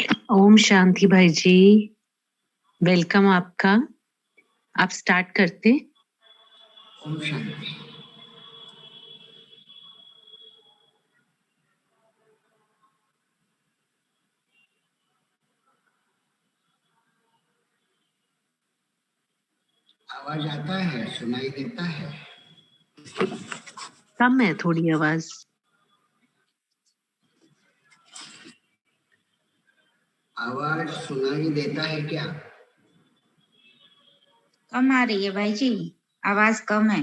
ओम शांति भाई जी, वेलकम आपका। आप स्टार्ट करते। ओम शांति। आवाज आता है, सुनाई देता है? कम है थोड़ी आवाज। आवाज सुनाई देता है क्या? कम आ रही है भाई जी, आवाज कम है।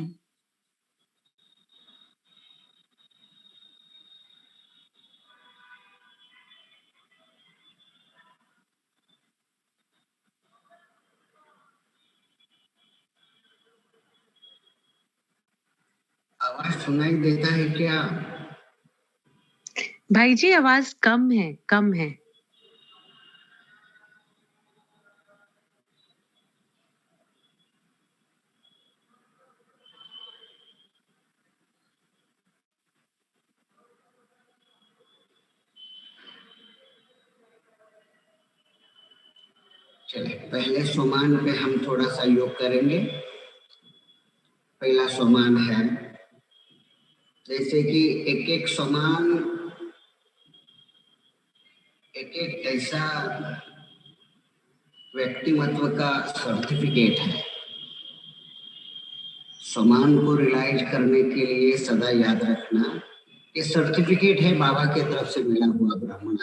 आवाज सुनाई देता है क्या? भाई जी आवाज कम है, कम है। चले, पहले सोमान पे हम थोड़ा सा योग करेंगे। पहला सोमान है, जैसे कि एक एक सोमान एक एक ऐसा व्यक्तिमत्व का सर्टिफिकेट है। सोमान को रियलाइज करने के लिए सदा याद रखना, ये सर्टिफिकेट है बाबा की तरफ से मिला हुआ ब्राह्मण।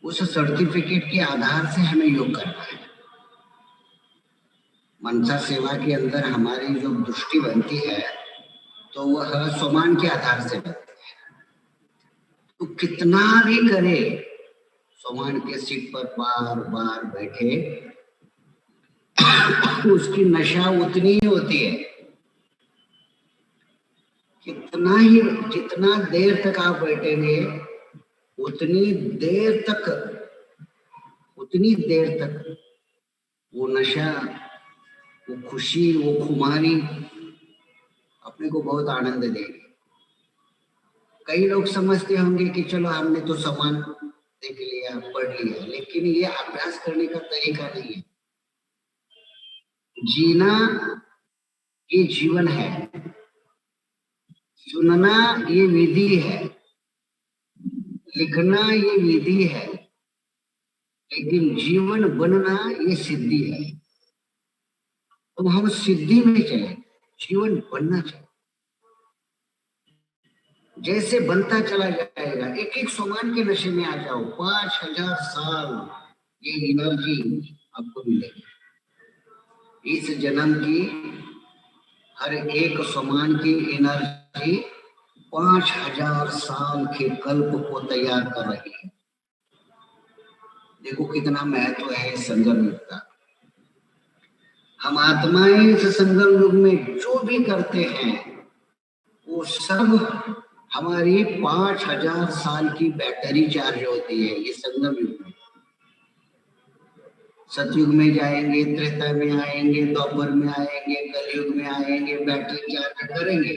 उस सर्टिफिकेट के आधार से हमें योग करना है। मनसा सेवा के अंदर हमारी जो दृष्टि बनती है तो वह सोमान के आधार से बनती है। तो कितना भी करे, सोमान के सीट पर बार बार बैठे, उसकी नशा उतनी ही होती है। कितना ही, जितना देर तक आप बैठेंगे उतनी देर तक वो नशा, वो खुशी, वो खुमारी अपने को बहुत आनंद देगी। कई लोग समझते होंगे कि चलो हमने तो सामान देख लिया, पढ़ लिया, लेकिन ये अभ्यास करने का तरीका नहीं है। जीना ये जीवन है, सुनना ये विधि है, लिखना ये विधि है, लेकिन जीवन बनना ये सिद्धि है। तो हम सिद्धि में चले, जीवन बनना चाहिए। जैसे बनता चला जाएगा, एक एक सोमान के नशे में आ जाओ, 5000 साल ये एनर्जी आपको मिलेगी। इस जन्म की हर एक सोमान की एनर्जी 5000 साल के कल्प को तैयार कर रही है। देखो कितना महत्व है संगम युग का। हम आत्माएं इस संगम युग में जो भी करते हैं वो सब हमारी 5000 साल की बैटरी चार्ज होती है। ये संगम युग में, सतयुग में जाएंगे, त्रेता में आएंगे, द्वापर में आएंगे, कलयुग में आएंगे, बैटरी चार्ज करेंगे।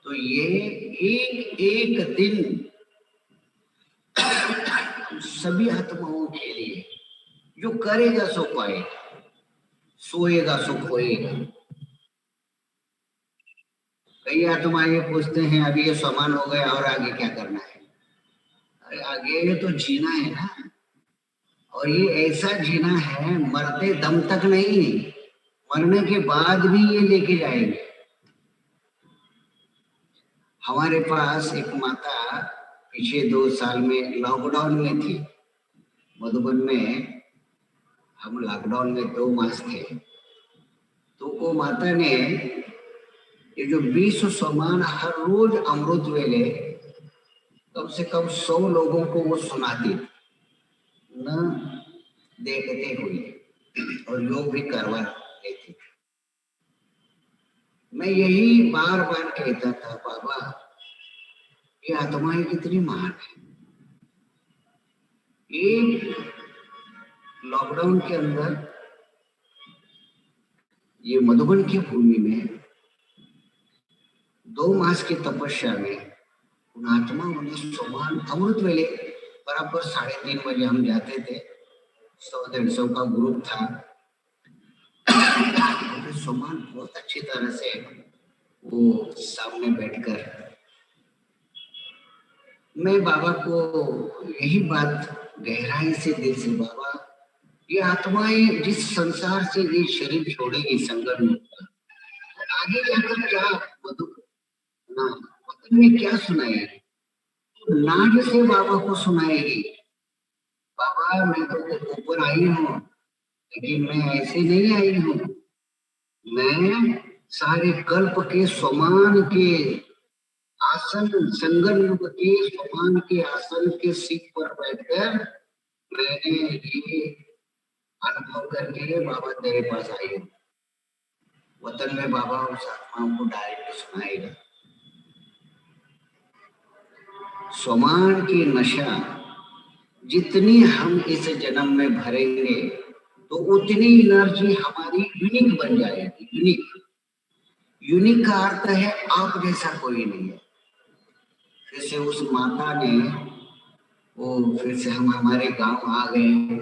तो ये एक एक दिन सभी आत्माओं के लिए, जो करेगा सो पाएगा, सोएगा सो खोएगा। कई आत्मा ये पूछते हैं अभी ये समान हो गया और आगे क्या करना है? अरे आगे तो जीना है ना, और ये ऐसा जीना है मरते दम तक नहीं, मरने के बाद भी ये लेके जाएंगे। हमारे पास एक माता पिछले 2 साल में लॉकडाउन में थी, मधुबन में। हम लॉकडाउन में 2 मास थे। तो वो माता ने ये जो 20 सोमान हर रोज अमृत वेले कम से कम 100 लोगों को वो सुनाती, न देखते हुए, और योग भी करवा लेती। मैं यही बार बार कहता था, बाबा ये आत्माएं कितनी महान है। एक लॉकडाउन के अंदर ये मधुबन की भूमि में 2 मास की तपस्या में उन आत्माओं ने सोमान अमृत वेले बराबर 3:30 बजे हम जाते थे, 100-150 का ग्रुप था। फिर सोमान बहुत अच्छी तरह से वो सामने बैठकर मैं बाबा को यही बात गहराई से दिल से, बाबा ये आत्माएं जिस संसार से ये शरीर छोड़ेगी संगम में, आगे जाकर क्या मधु ना वतन में क्या सुनाएगी? नाज से बाबा को सुनाएगी, बाबा मैं तो ऊपर आई हूँ लेकिन मैं ऐसे नहीं आई हूँ, मैं सारे कल्प के समान के आसन संगम युग के समान के आसन के सीट पर बैठकर मैंने ये अनुभव करके बाबा तेरे पास आई हूँ। वतन में बाबा उस आत्माओं को डायरेक्ट सुनाएगा। स्वमान की नशा जितनी हम इस जन्म में भरेंगे तो उतनी एनर्जी हमारी यूनिक बन जाएगी। यूनिक, यूनिक का अर्थ है आप जैसा कोई नहीं है। फिर से उस माता ने वो फिर से हम हमारे गांव आ गए।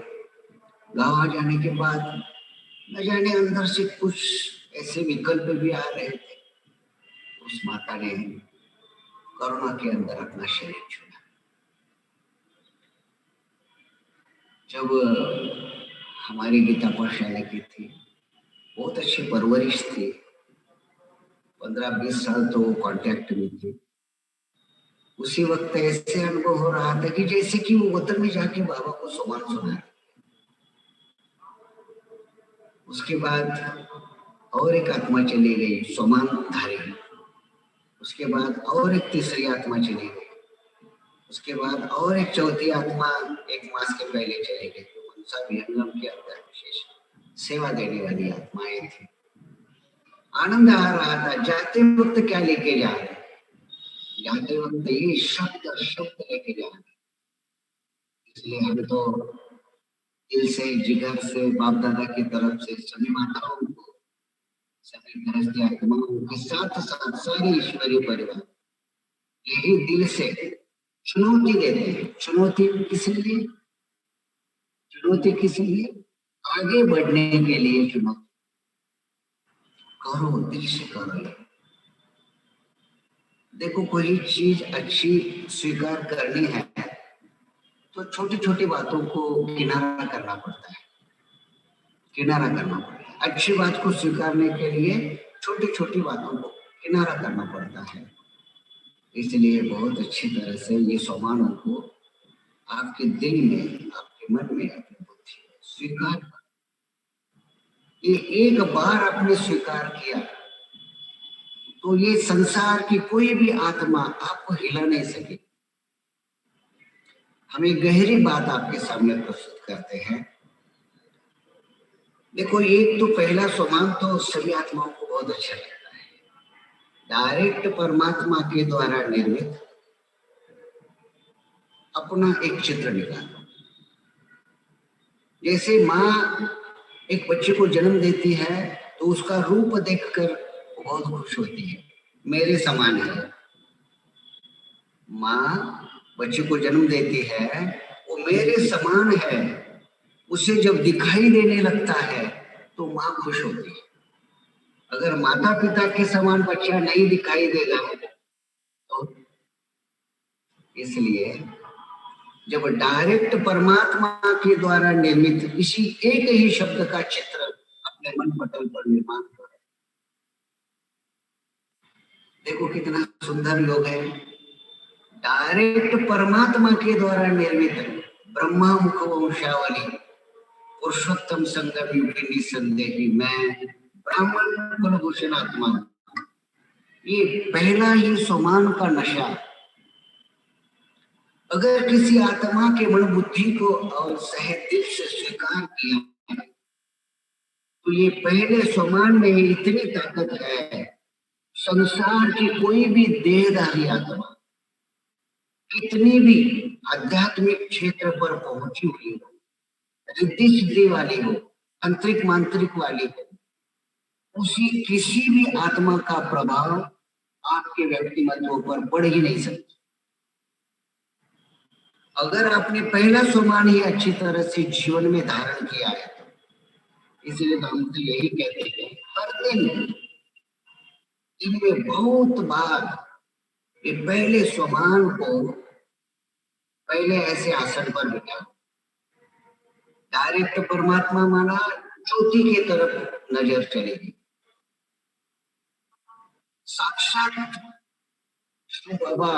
गांव आ जाने के बाद न जाने अंदर से कुछ ऐसे विकल्प भी आ रहे थे। उस माता ने करुणा के अंदर अपना शरीर छोड़ा। जब हमारी गीता पाठशाला की थी, बहुत अच्छी परवरिश थी, 15-20 साल तो वो कांटेक्ट में थी। उसी वक्त ऐसे अनुभव हो रहा था कि जैसे कि वो वतन में जाके बाबा को सोमान सुना। उसके बाद और एक आत्मा चली गई सोमान धारी, उसके बाद और एक तीसरी आत्मा चली गई, उसके बाद और एक चौथी आत्मा 1 मास के पहले चली गई। मनसा विहंगम के अंदर विशेष सेवा देने वाली आत्माएं थी। आनंद आ रहा था। जाते वक्त क्या लेके जा रहे, जाते वक्त ये शब्द शब्द लेके जा रहे। इसलिए हम तो दिल से जिगर से बाप दादा की तरफ से सभी माताओं को, सभी गृहस्थी आत्माओं के साथ साथ सारे ईश्वरीय परिवार यही दिल से चुनौती देते हैं। चुनौती किस लिए? चुनौती किस लिए? आगे बढ़ने के लिए चुनौती। करो, दिल से करो। देखो कोई चीज अच्छी स्वीकार करनी है तो छोटी छोटी बातों को किनारा करना पड़ता है, किनारा करना पड़ता है। अच्छी बात को स्वीकारने के लिए छोटी छोटी बातों को किनारा करना पड़ता है। इसलिए बहुत अच्छी तरह से ये सोमानों को आपके दिल में, आपके मन में, अपनी बुद्धि में स्वीकार, ये एक बार आपने स्वीकार किया तो ये संसार की कोई भी आत्मा आपको हिला नहीं सके। हम एक गहरी बात आपके सामने प्रस्तुत करते हैं। देखो एक तो पहला सोमान तो सभी आत्माओं को बहुत अच्छा लगता है, डायरेक्ट परमात्मा के द्वारा निर्मित अपना एक चित्र निकालो। जैसे माँ एक बच्चे को जन्म देती है तो उसका रूप देखकर बहुत खुश होती है, मेरे समान है। माँ बच्चे को जन्म देती है, वो मेरे समान है। उसे जब दिखाई देने लगता है तो माँ खुश होती है। अगर माता पिता के समान बच्चा नहीं दिखाई देगा तो इसलिए जब डायरेक्ट परमात्मा के द्वारा निर्मित इसी एक ही शब्द का चित्र अपने मन पटल पर निर्माण करें। देखो कितना सुंदर योग है। डायरेक्ट परमात्मा के द्वारा निर्मित ब्रह्मा मुख वंशावली पुरुषोत्तम संगम युगी निसंदेही मैं ब्राह्मण कुलभूषण आत्मा। ये पहला ही सोमान का नशा अगर किसी आत्मा के मन बुद्धि को और सहे दिल से स्वीकार किया तो ये पहले सोमान में इतनी ताकत है, संसार की कोई भी देहधारी आत्मा कितनी भी आध्यात्मिक क्षेत्र पर पहुंची हुई हो, रिद्धि सिद्धि वाली हो, तांत्रिक मांत्रिक वाली हो, उसी किसी भी आत्मा का प्रभाव आपके व्यक्तिमत्व पर पड़ ही नहीं सकता। अगर आपने पहला सोमान ही अच्छी तरह से जीवन में धारण किया है, इसलिए तो हम तो यही कहते हैं हर दिन इनमें बहुत बार ये पहले सोमान को पहले ऐसे आसन पर बिठा, डायरेक्ट परमात्मा माना ज्योति के तरफ नजर चलेगी, साक्षात शिव बाबा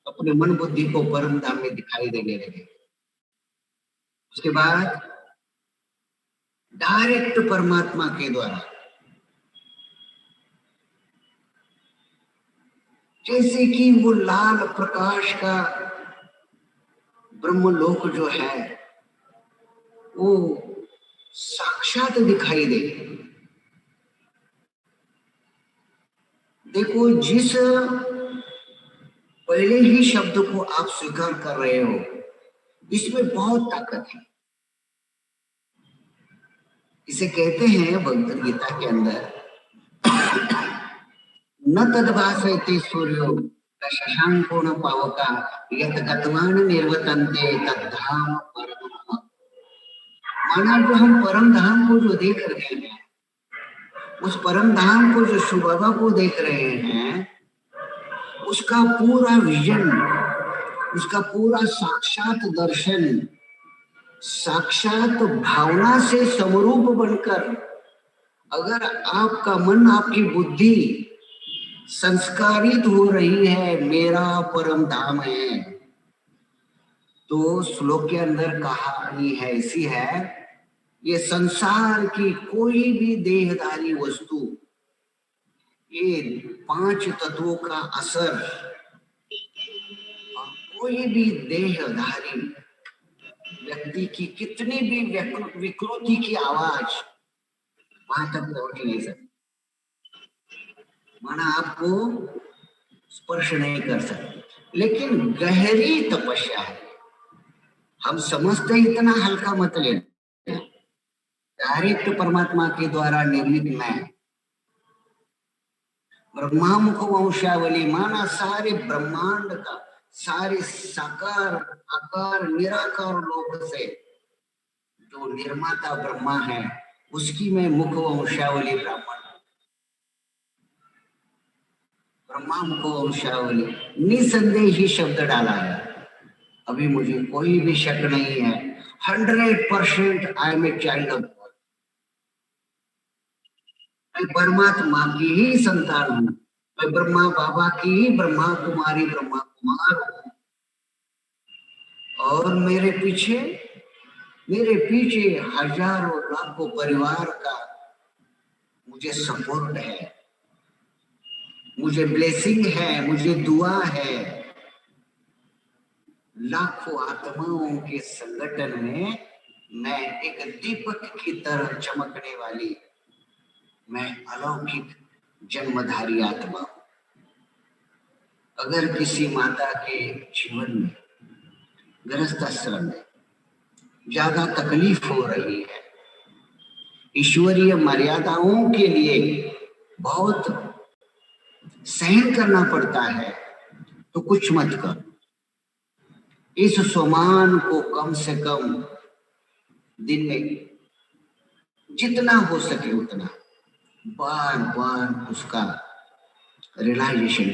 अपने मन बुद्धि को परम धाम में दिखाई देने लगे। उसके बाद डायरेक्ट परमात्मा के द्वारा जैसे कि वो लाल प्रकाश का ब्रह्मलोक जो है वो साक्षात दिखाई दे। देखो, जिस पहले ही शब्द को आप स्वीकार कर रहे हो, इसमें बहुत ताकत है। इसे कहते हैं भगवद गीता के अंदर, न तद्भासयते सूर्यो न शशांको न पावका यत गतवान निर्वतन्ते तद्धाम परम धाम। माना जो हम परम धाम को जो देख रहे हैं, उस परम धाम को जो शिव बाबा को देख रहे हैं, उसका पूरा विजन, उसका पूरा साक्षात दर्शन, साक्षात भावना से समरूप बनकर अगर आपका मन, आपकी बुद्धि संस्कारित हो रही है, मेरा परम धाम है, तो श्लोक के अंदर कहानी है ऐसी है, ये संसार की कोई भी देहधारी वस्तु, ये 5 तत्वों का असर, और कोई भी देहधारी व्यक्ति की कितनी भी विकृति की आवाज वहां तक पहुंच नहीं सकती, माना आपको स्पर्श नहीं कर सकते। लेकिन गहरी तपस्या है, हम समझते इतना हल्का मत लेना। डायरेक्ट परमात्मा के द्वारा निर्मित मैं ब्रह्मा मुख वंशावली, माना सारे ब्रह्मांड का, सारे साकार आकार निराकार लोक से जो निर्माता ब्रह्मा है, उसकी मैं मुख वंशावली ब्राह्मण, ब्रह्मा मुख वंशावली निसंदेह ही शब्द डाला है। अभी मुझे कोई भी शक नहीं है, 100% I am a child of God. मैं परमात्मा की ही संतान हूं, मैं ब्रह्मा बाबा की ही ब्रह्मा कुमारी, ब्रह्मा कुमार हूं। और मेरे पीछे हजारों लाखों परिवार का मुझे सपोर्ट है, मुझे ब्लेसिंग है, मुझे दुआ है। लाखों आत्माओं के संगठन में मैं एक दीपक की तरह चमकने वाली, मैं अलौकिक जन्मधारी आत्मा हूं। अगर किसी माता के जीवन में, गृहस्थ आश्रम में ज्यादा तकलीफ हो रही है, ईश्वरीय मर्यादाओं के लिए बहुत सहन करना पड़ता है, तो कुछ मत कर, इस सोमान को कम से कम दिन में जितना हो सके उतना बार बार उसका रियलाइजेशन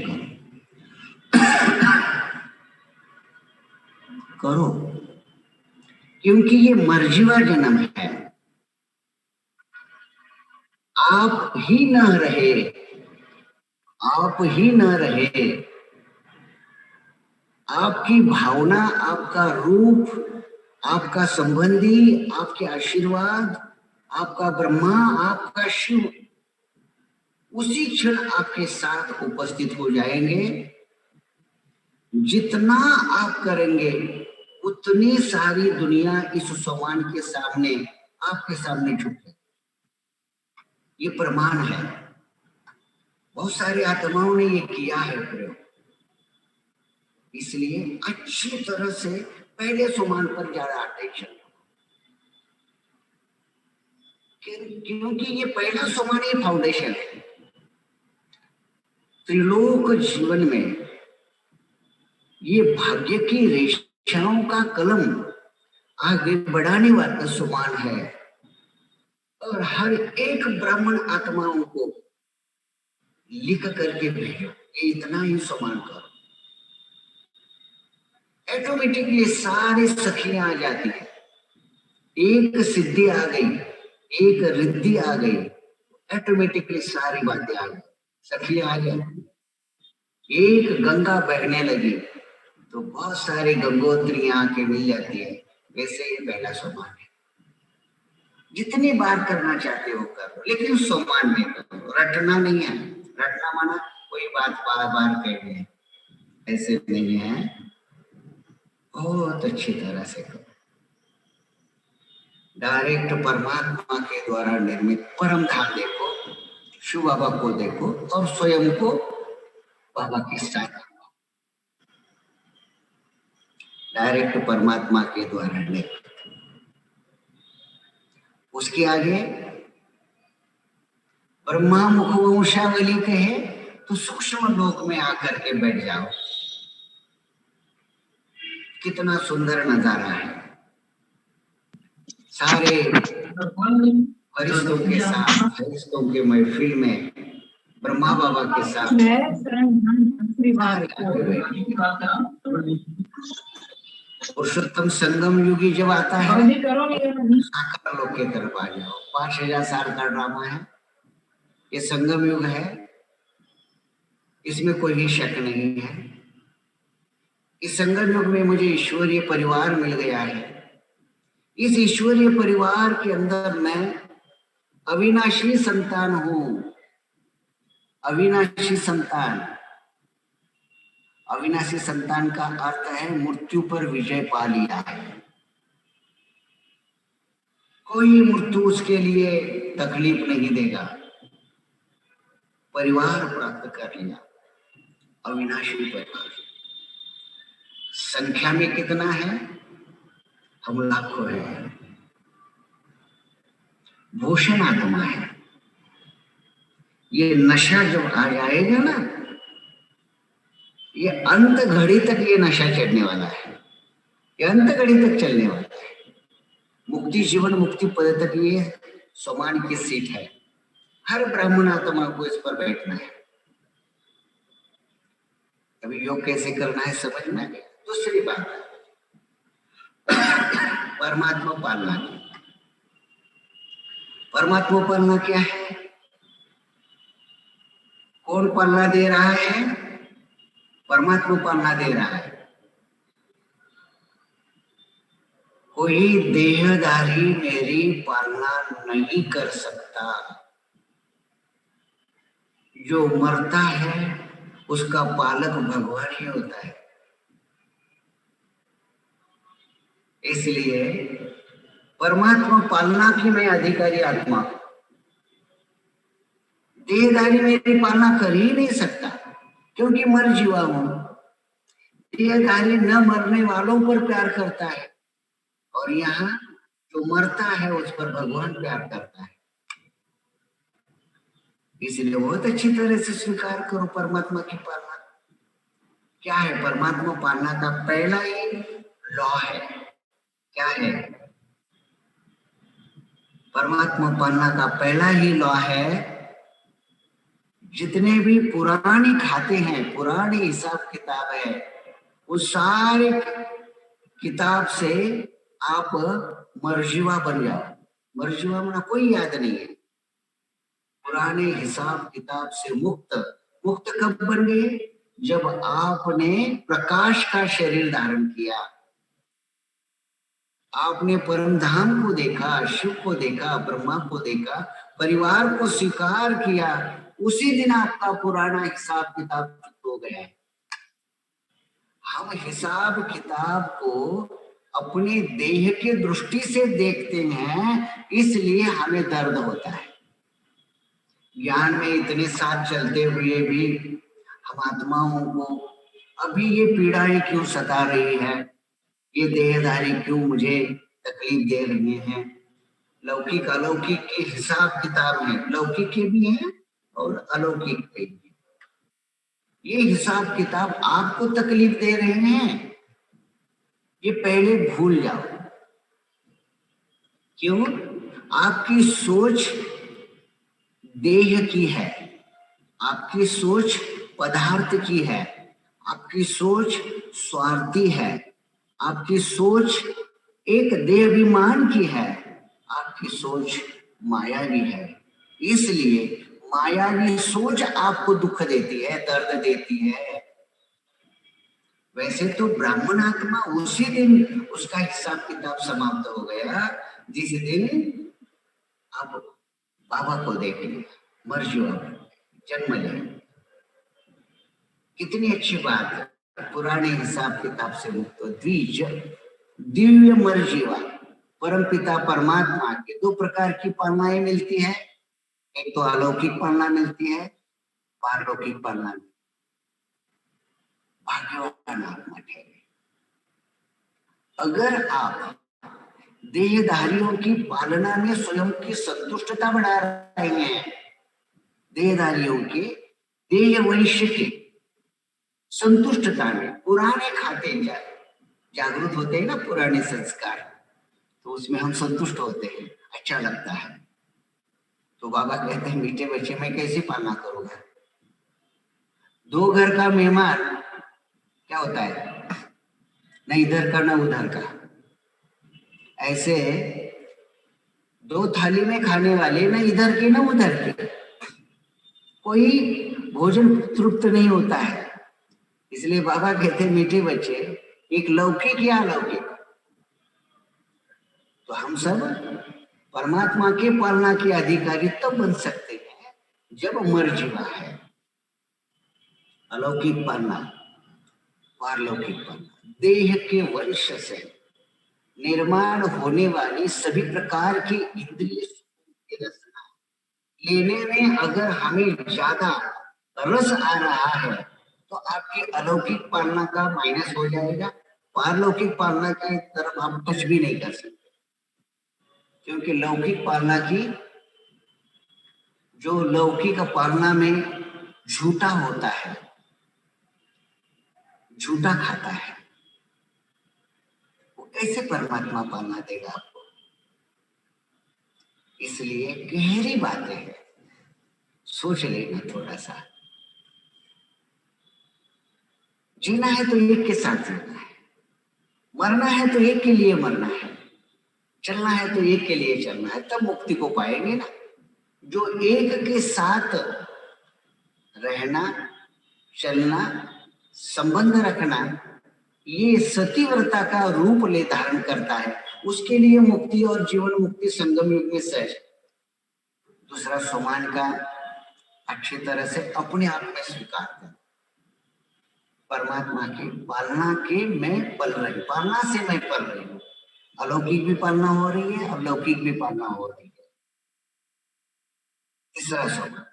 करो, क्योंकि ये मर्जीवा जन्म है। आप ही न रहे, आपकी भावना, आपका रूप, आपका संबंधी, आपके आशीर्वाद, आपका ब्रह्मा, आपका शिव उसी क्षण आपके साथ उपस्थित हो जाएंगे। जितना आप करेंगे उतनी सारी दुनिया इस सोमान के सामने, आपके सामने झुकेगी। ये प्रमाण है, बहुत सारे आत्माओं ने ये किया है प्रयोग। इसलिए अच्छी तरह से पहले सोमान पर ज्यादा अटेंशन, क्योंकि ये पहला सोमान ही फाउंडेशन है। त्रिलोक जीवन में ये भाग्य की रेशा भाषाओं का कलम आगे बढ़ाने वाला सुमान है और हर एक ब्राह्मण आत्माओं को लिख करके भेजो, ये इतना ही सुमान करो। ऑटोमेटिकली सारी सखियां आ जाती है, एक सिद्धि आ गई, एक रिद्धि आ गई, ऑटोमेटिकली सारी बातें आ गई, सखियां आ जाती। एक गंगा बहने लगी तो बहुत सारी गंगोत्रियां आके मिल जाती है। वैसे ही पहला सोमान है, जितनी बार करना चाहते हो करो, लेकिन सोमान में करो, रटना नहीं है। रटना माना कोई बात बार बार कहनी है, ऐसे नहीं है। बहुत अच्छी तरह से करो, डायरेक्ट परमात्मा के द्वारा निर्मित परम धाम देखो, शिव बाबा को देखो और स्वयं को बाबा के साथ डायरेक्ट परमात्मा के द्वारा निर्मित। उसके आगे ब्रह्मा मुखवंशावली कहे तो सूक्ष्म लोक में आकर के बैठ जाओ। कितना सुंदर नजारा है, सारे फरिश्तों के साथ, फरिश्तों के महफिल में ब्रह्मा बाबा के साथ पुरुषोत्तम संगम युगी जब आता है, साकार लोक के तरफ आ जाओ। 5000 साल का ड्रामा है, ये संगम युग है, इसमें कोई भी शक नहीं है। इस संगम युग में मुझे ईश्वरीय परिवार मिल गया है। इस ईश्वरीय परिवार के अंदर मैं अविनाशी संतान हूं। अविनाशी संतान, अविनाशी संतान का अर्थ है मृत्यु पर विजय पा लिया है। कोई मृत्यु उसके लिए तकलीफ नहीं देगा, परिवार प्राप्त कर लिया, अविनाशी परिवार। संख्या में कितना है? हम लाखों हैं। भूषण आत्मा है। ये नशा जब आ जाएगा ना, ये अंत घड़ी तक ये नशा चढ़ने वाला है, ये अंत घड़ी तक चलने वाला है। मुक्ति जीवन मुक्ति पद तक ये सोमान की सीट है। हर ब्राह्मण आत्मा को इस पर बैठना है। अभी योग कैसे करना है समझ में आ गया। दूसरी बात, परमात्मा पालना की। परमात्मा पालना क्या है? कौन पालना दे रहा है? परमात्मा पालना दे रहा है। कोई देहधारी मेरी पालना नहीं कर सकता। जो मरता है उसका पालक भगवान ही होता है। इसलिए परमात्मा पालना की मैं अधिकारी आत्मा, देहधारी मेरी पालना कर ही नहीं सकता, क्योंकि मर जीवा हूं। देहधारी न मरने वालों पर प्यार करता है, और यहाँ जो मरता है उस पर भगवान प्यार करता है। इसलिए बहुत अच्छी तरह से स्वीकार करो परमात्मा की पालना। क्या है परमात्मा पालना का पहला ही लॉ है? क्या है परमात्मा पालना का पहला ही लॉ है? जितने भी पुरानी खाते हैं, पुरानी हिसाब किताब है, उस सारे किताब से आप मर्जीवा बन जाओ। मर्जीवा माना कोई याद नहीं है। पुराने हिसाब किताब से मुक्त। मुक्त कब बन गए? जब आपने प्रकाश का शरीर धारण किया, आपने परम धाम को देखा, शिव को देखा, ब्रह्मा को देखा, परिवार को स्वीकार किया, उसी दिन आपका पुराना हिसाब किताब चुप हो गया है। हम हिसाब किताब को अपने देह के दृष्टि से देखते हैं, इसलिए हमें दर्द होता है। ज्ञान में इतने साथ चलते हुए भी हम आत्माओं को अभी ये पीड़ाएं क्यों सता रही है? ये देहधारी क्यों मुझे तकलीफ दे रही हैं? लौकिक अलौकिक के हिसाब किताब है, लौकिक के भी हैं और अलौकिक के भी। ये हिसाब किताब आपको तकलीफ दे रहे हैं। ये पहले भूल जाओ। क्यों? आपकी सोच देह की है, आपकी सोच पदार्थ की है, आपकी सोच स्वार्थी है, आपकी सोच एक देहाभिमान की है, आपकी सोच मायावी है। इसलिए मायावी सोच आपको दुख देती है, दर्द देती है। वैसे तो ब्राह्मण आत्मा उसी दिन उसका हिसाब किताब समाप्त हो गया जिस दिन आप बाबा को देख लिया, मर जाओ, जन्म ले। कितनी अच्छी बात है, पुराने हिसाब किताब से मुक्त द्विज दिव्य मर जीवा। परम पिता परमात्मा के दो प्रकार की पालनाएं मिलती है, एक तो अलौकिक पालना मिलती है, पारलौकिक पालना। भाग्यवान आत्मा ठहरे। अगर आप देहधारियों की पालना में स्वयं की संतुष्टता बढ़ा रहे हैं, देहधारियों के देह वंश की संतुष्टता में पुराने खाते जागृत होते हैं ना, पुराने संस्कार, तो उसमें हम संतुष्ट होते हैं, अच्छा लगता है। तो बाबा कहते हैं मीठे बच्चे मैं कैसे पालना करूंगा? दो घर का मेहमान क्या होता है, न इधर का न उधर का। ऐसे दो थाली में खाने वाले न इधर के न उधर के, कोई भोजन तृप्त नहीं होता है। इसलिए बाबा कहते हैं मीठे बच्चे, एक लौकिक या अलौकिक। तो हम सब परमात्मा के पालना के अधिकारी तब बन सकते हैं जब मर्जीवा है। अलौकिक पालना, पारलौकिक पालना, देह के वंश से निर्माण होने वाली सभी प्रकार की इंद्रिय रसना लेने में अगर हमें ज्यादा रस आ रहा है तो आपकी अलौकिक पालना का माइनस हो जाएगा, पारलौकिक पालना की तरफ हम टच भी नहीं कर सकते। क्योंकि लौकिक पालना की, जो लौकिक पालना में झूठा होता है, झूठा खाता है, वो कैसे परमात्मा पालना देगा आपको? इसलिए गहरी बातें हैं, सोच लेना थोड़ा सा। जीना है तो एक के साथ जीना है, मरना है तो एक के लिए मरना है, चलना है तो एक के लिए चलना है, तब मुक्ति को पाएंगे ना। जो एक के साथ रहना, चलना, संबंध रखना, ये सतीव्रता का रूप ले धारण करता है, उसके लिए मुक्ति और जीवन मुक्ति संगम युग में सहज। दूसरा सोमान का अच्छी तरह से अपने आप में स्वीकार कर, परमात्मा की पालना के मैं पल रही, पालना से मैं पल रही हूँ। अलौकिक भी पालना हो रही है, अलौकिक भी पालना हो रही है। तीसरा सोमान,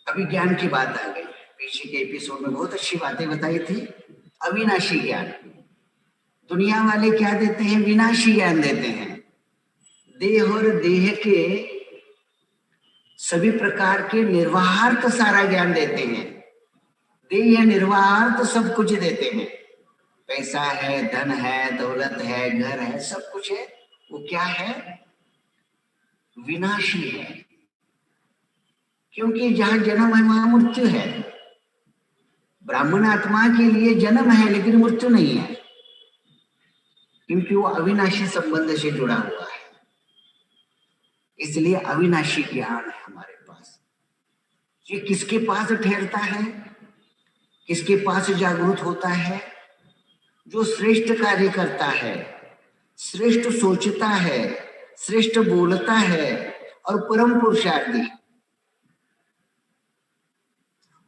अभी ज्ञान की बात आ गई, पीछे के एपिसोड में बहुत अच्छी बातें बताई थी। अविनाशी ज्ञान, दुनिया वाले क्या देते हैं? विनाशी ज्ञान देते हैं। देह और देह के सभी प्रकार के निर्वाहार्थ सारा ज्ञान देते हैं। देह निर्वाहार्थ सब कुछ देते हैं, पैसा है, धन है, दौलत है, घर है, सब कुछ है। वो क्या है? विनाशी है। क्योंकि जहां जन्म है वहां मृत्यु है। ब्राह्मण आत्मा के लिए जन्म है लेकिन मृत्यु नहीं है, क्योंकि वो अविनाशी संबंध से जुड़ा हुआ है। इसलिए अविनाशी ज्ञान है हमारे पास। ये किसके पास ठहरता है, किसके पास जागृत होता है? जो श्रेष्ठ कार्य करता है, श्रेष्ठ सोचता है, श्रेष्ठ बोलता है और परम पुरुषार्थी,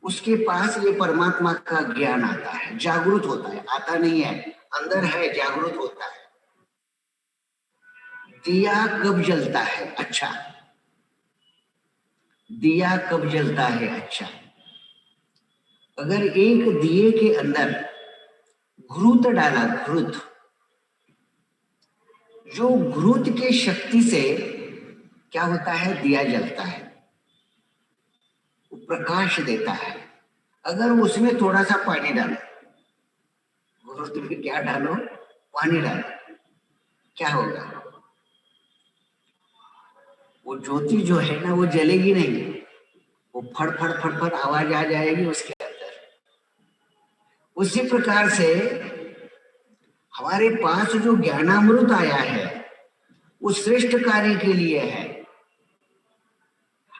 उसके पास ये परमात्मा का ज्ञान आता है, जागृत होता है। आता नहीं है, अंदर है, जागृत होता है। दिया कब जलता है? अच्छा, दिया कब जलता है? अच्छा, अगर एक दिए के अंदर घृत डाला, घृत, जो घृत के शक्ति से क्या होता है? दिया जलता है, वो प्रकाश देता है। अगर उसमें थोड़ा सा पानी डाला गुरुत्व में क्या डालो, पानी डालो, क्या होगा? वो ज्योति जो है ना वो जलेगी नहीं, वो फड़ फड़ फड़ फड़ आवाज आ जाएगी उसके अंदर। उसी प्रकार से हमारे पास जो ज्ञानामृत आया है वो श्रेष्ठ कार्य के लिए है।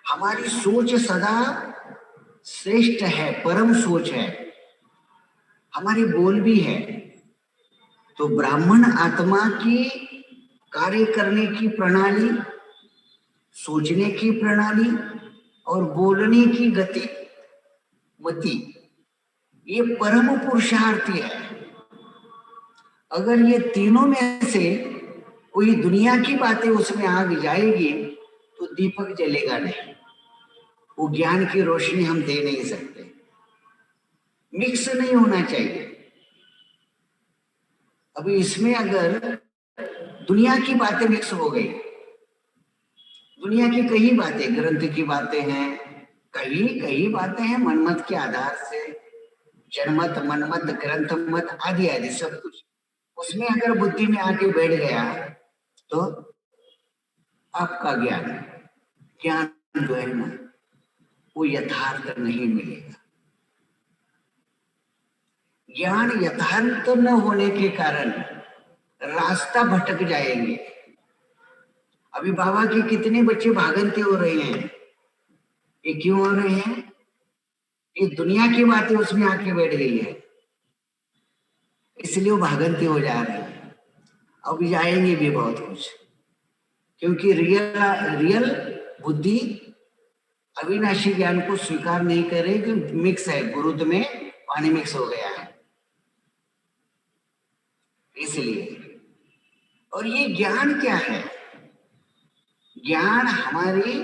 हमारी सोच सदा श्रेष्ठ है, परम सोच है, हमारी बोल भी है। तो ब्राह्मण आत्मा की कार्य करने की प्रणाली, सोचने की प्रणाली और बोलने की गति, मति, ये परम पुरुषार्थी है। अगर ये तीनों में से कोई दुनिया की बातें उसमें आग जाएगी तो दीपक जलेगा नहीं, वो ज्ञान की रोशनी हम दे नहीं सकते। मिक्स नहीं होना चाहिए। अभी इसमें अगर दुनिया की बातें मिक्स हो गई, दुनिया की कई बातें, ग्रंथ की बातें हैं, कई बातें हैं मनमत के आधार से, जनमत, मनमत, ग्रंथ मत आदि आदि सब कुछ, उसमें अगर बुद्धि में आके बैठ गया तो आपका ज्ञान जो है ना वो यथार्थ नहीं मिलेगा। ज्ञान यथार्थ न होने के कारण रास्ता भटक जाएंगे। अभी बाबा के कितने बच्चे भागंते हो रहे हैं, ये क्यों हो रहे हैं? ये दुनिया की बातें उसमें आके बैठ गई है, इसलिए वो भागंते हो जा रहे हैं। अब जाएंगे भी बहुत कुछ, क्योंकि रियल बुद्धि अविनाशी ज्ञान को स्वीकार नहीं करे कि मिक्स है, गुरुत्व में पानी मिक्स हो गया है, इसलिए। और ये ज्ञान क्या है? ज्ञान हमारी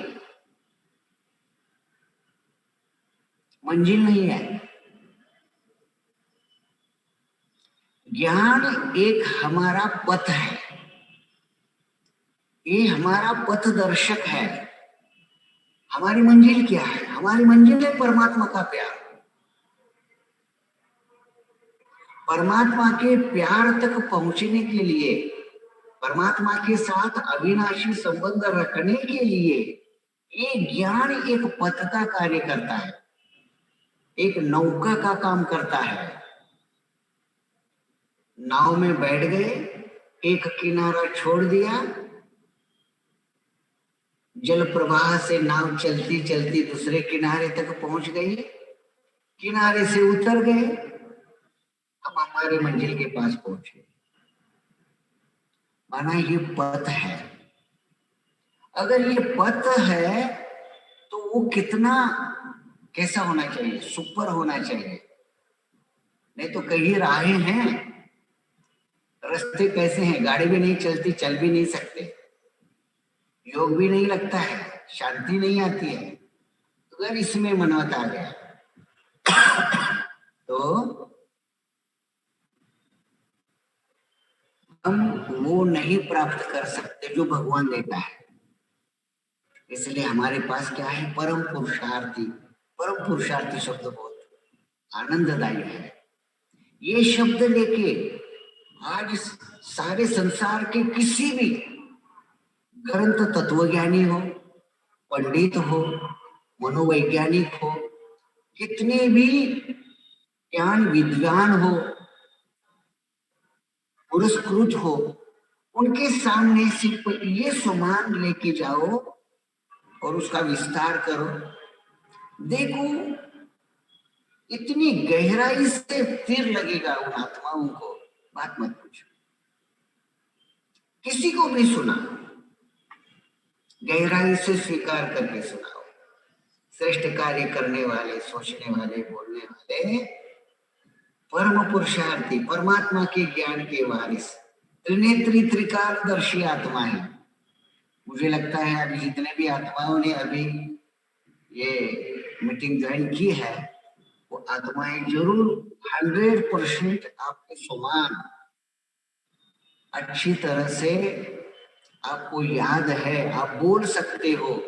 मंजिल नहीं है, ज्ञान एक हमारा पथ है, ये हमारा पथ दर्शक है। हमारी मंजिल क्या है? हमारी मंजिल है परमात्मा का प्यार। परमात्मा के प्यार तक पहुंचने के लिए, परमात्मा के साथ अविनाशी संबंध रखने के लिए ये ज्ञान एक पथ का कार्य करता है, एक नौका का काम करता है। नाव में बैठ गए, एक किनारा छोड़ दिया, जल प्रवाह से नाव चलती चलती दूसरे किनारे तक पहुंच गई, किनारे से उतर गए, अब हमारे मंजिल के पास पहुंचे। माना ये पथ है। अगर ये पथ है तो वो कितना कैसा होना चाहिए? सुपर होना चाहिए। नहीं तो कई राहें हैं, रास्ते कैसे हैं, गाड़ी भी नहीं चलती, चल भी नहीं सकते, योग भी नहीं लगता है, शांति नहीं आती है। तो अगर इसमें मनवत आ गया तो हम वो नहीं प्राप्त कर सकते जो भगवान देता है। इसलिए हमारे पास क्या है? परम पुरुषार्थी। परम पुरुषार्थी शब्द बहुत आनंददायी है। ये शब्द लेके आज सारे संसार के किसी भी ग्रंथ, तत्वज्ञानी हो, पंडित हो, मनोवैज्ञानिक हो, कितने भी ज्ञान विद्वान हो, पुरस्कृत हो, उनके सामने सिर्फ ये सुमान लेके जाओ और उसका विस्तार करो, देखो इतनी गहराई से तीर लगेगा उन आत्माओं को, बात मत पूछो। किसी को भी सुना, गहराई से स्वीकार करके सुनाओ। श्रेष्ठ कार्य करने वाले, सोचने वाले, बोलने वाले परम पुरुषार्थी, परमात्मा के ज्ञान के वारिस, त्रिनेत्री त्रिकालदर्शी आत्माएं। मुझे लगता है अभी जितने भी आत्माओं ने अभी ये मीटिंग ज्वाइन की है वो आत्माएं जरूर 100% आपके समान अच्छी तरह से आपको याद है, आप बोल सकते हो,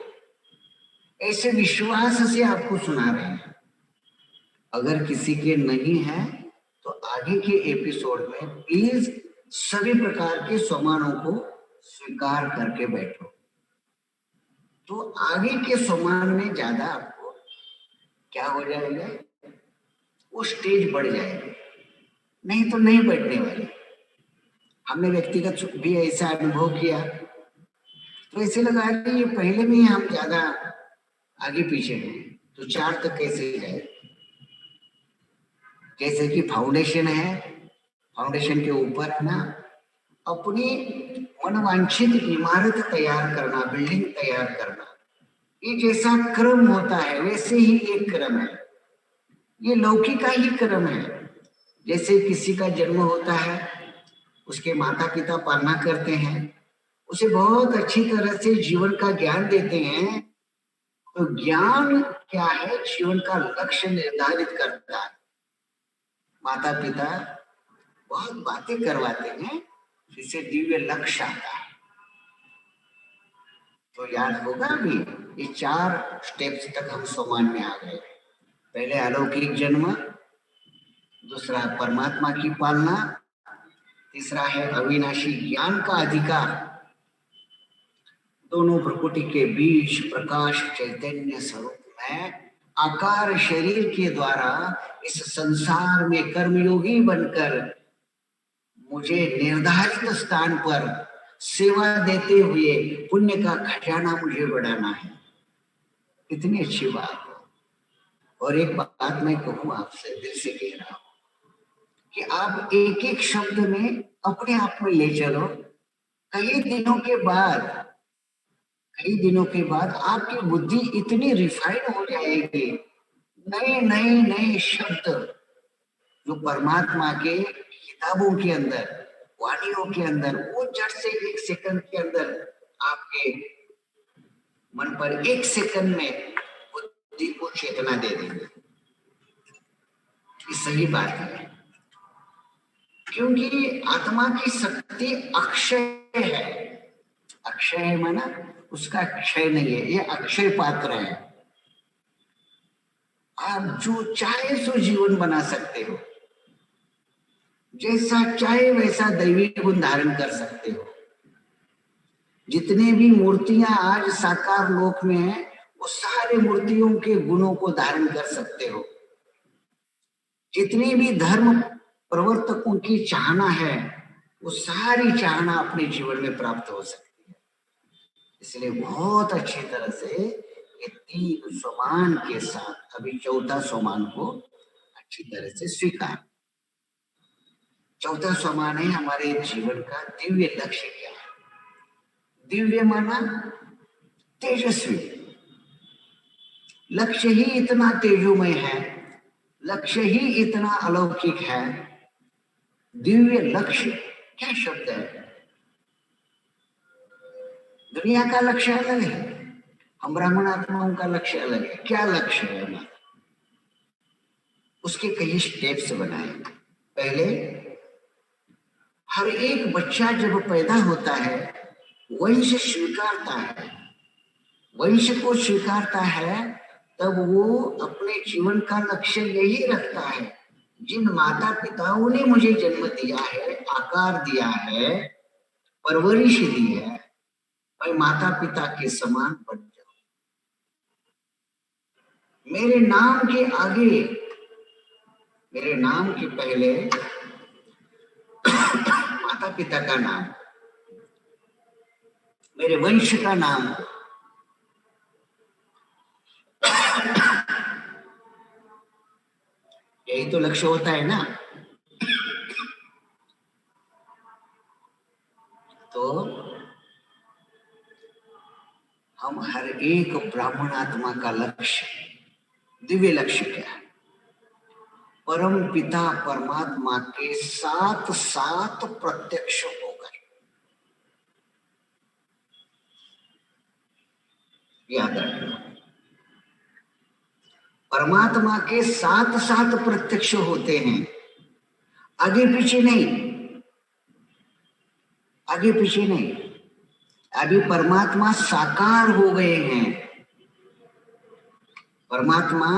ऐसे विश्वास से आपको सुना रहे हैं। अगर किसी के नहीं है तो आगे के एपिसोड में प्लीज सभी प्रकार के सोमानों को स्वीकार करके बैठो, तो आगे के सोमान में ज्यादा आपको क्या हो जाएगा, वो स्टेज बढ़ जाएगी, नहीं तो नहीं बैठने वाली। हमने व्यक्तिगत भी ऐसा अनुभव किया, तो ऐसे लगा कि ये पहले में ही हम ज्यादा आगे पीछे हैं, तो 4 तक कैसे जाए। जैसे कि फाउंडेशन है, फाउंडेशन के ऊपर है ना अपनी मनवांछित इमारत तैयार करना, बिल्डिंग तैयार करना, ये जैसा क्रम होता है वैसे ही एक क्रम है, ये लौकिक का ही क्रम है। जैसे किसी का जन्म होता है, उसके माता पिता पालना करते हैं, उसे बहुत अच्छी तरह से जीवन का ज्ञान देते हैं, तो ज्ञान क्या है, जीवन का लक्ष्य निर्धारित करता है। माता पिता बहुत बातें करवाते हैं, जिससे दिव्य लक्ष्य आता है। तो याद होगा अभी ये 4 स्टेप्स तक हम सोमान में आ गए। पहले अलौकिक जन्म, दूसरा परमात्मा की पालना, तीसरा है अविनाशी ज्ञान का अधिकार, दोनों प्रकृति के बीच प्रकाश चैतन्य स्वरूप में आकार शरीर के द्वारा इस संसार में कर्मयोगी बनकर मुझे निर्धारित स्थान पर सेवा देते हुए पुण्य का खजाना मुझे बढ़ाना है। इतनी अच्छी बात है। और एक बात मैं कहूँ आपसे, दिल से कह रहा हूं कि आप एक एक शब्द में अपने आप में ले चलो। कई दिनों के बाद आपकी बुद्धि इतनी रिफाइंड हो जाएगी, नए नए नए शब्द जो परमात्मा के किताबों के अंदर, वाणियों के अंदर, वो झट से 1 सेकंड के अंदर आपके मन पर 1 सेकंड में बुद्धि को चेतना दे देंगे। ये सही बात है, क्योंकि आत्मा की शक्ति अक्षय है। अक्षय है माना उसका क्षय नहीं है, ये अक्षय पात्र है। आप जो चाहे सो जीवन बना सकते हो, जैसा चाहे वैसा दैवी गुण धारण कर सकते हो। जितने भी मूर्तियां आज साकार लोक में हैं, वो सारे मूर्तियों के गुणों को धारण कर सकते हो। जितने भी धर्म प्रवर्तकों की चाहना है, वो सारी चाहना अपने जीवन में प्राप्त हो सकती है। इसलिए बहुत अच्छी तरह से ये 3 सोमान के साथ अभी 4था सोमान को अच्छी तरह से स्वीकार। 4था सोमान है हमारे जीवन का दिव्य लक्ष्य क्या है। दिव्य माना तेजस्वी, लक्ष्य ही इतना तेजोमय है, लक्ष्य ही इतना अलौकिक है। दिव्य लक्ष्य क्या शब्द है। दुनिया का लक्ष्य अलग है, हम ब्राह्मण आत्माओं का लक्ष्य अलग है। क्या लक्ष्य है हमारा, उसके कई स्टेप्स बनाए। पहले हर एक बच्चा जब पैदा होता है वंश स्वीकारता है, वंश को स्वीकारता है, तब वो अपने जीवन का लक्ष्य यही रखता है, जिन माता पिताओं ने मुझे जन्म दिया है, आकार दिया है, परवरिश दी है, मैं माता पिता के समान बन जाऊं। मेरे नाम के आगे, मेरे नाम के पहले माता पिता का नाम, मेरे वंश का नाम, यही तो लक्ष्य होता है ना। तो हम हर एक ब्राह्मण आत्मा का लक्ष्य, दिव्य लक्ष्य क्या है, परम पिता परमात्मा के साथ साथ प्रत्यक्ष होकर। याद रखना, परमात्मा के साथ साथ प्रत्यक्ष होते हैं, आगे पीछे नहीं, आगे पीछे नहीं। अभी परमात्मा साकार हो गए हैं, परमात्मा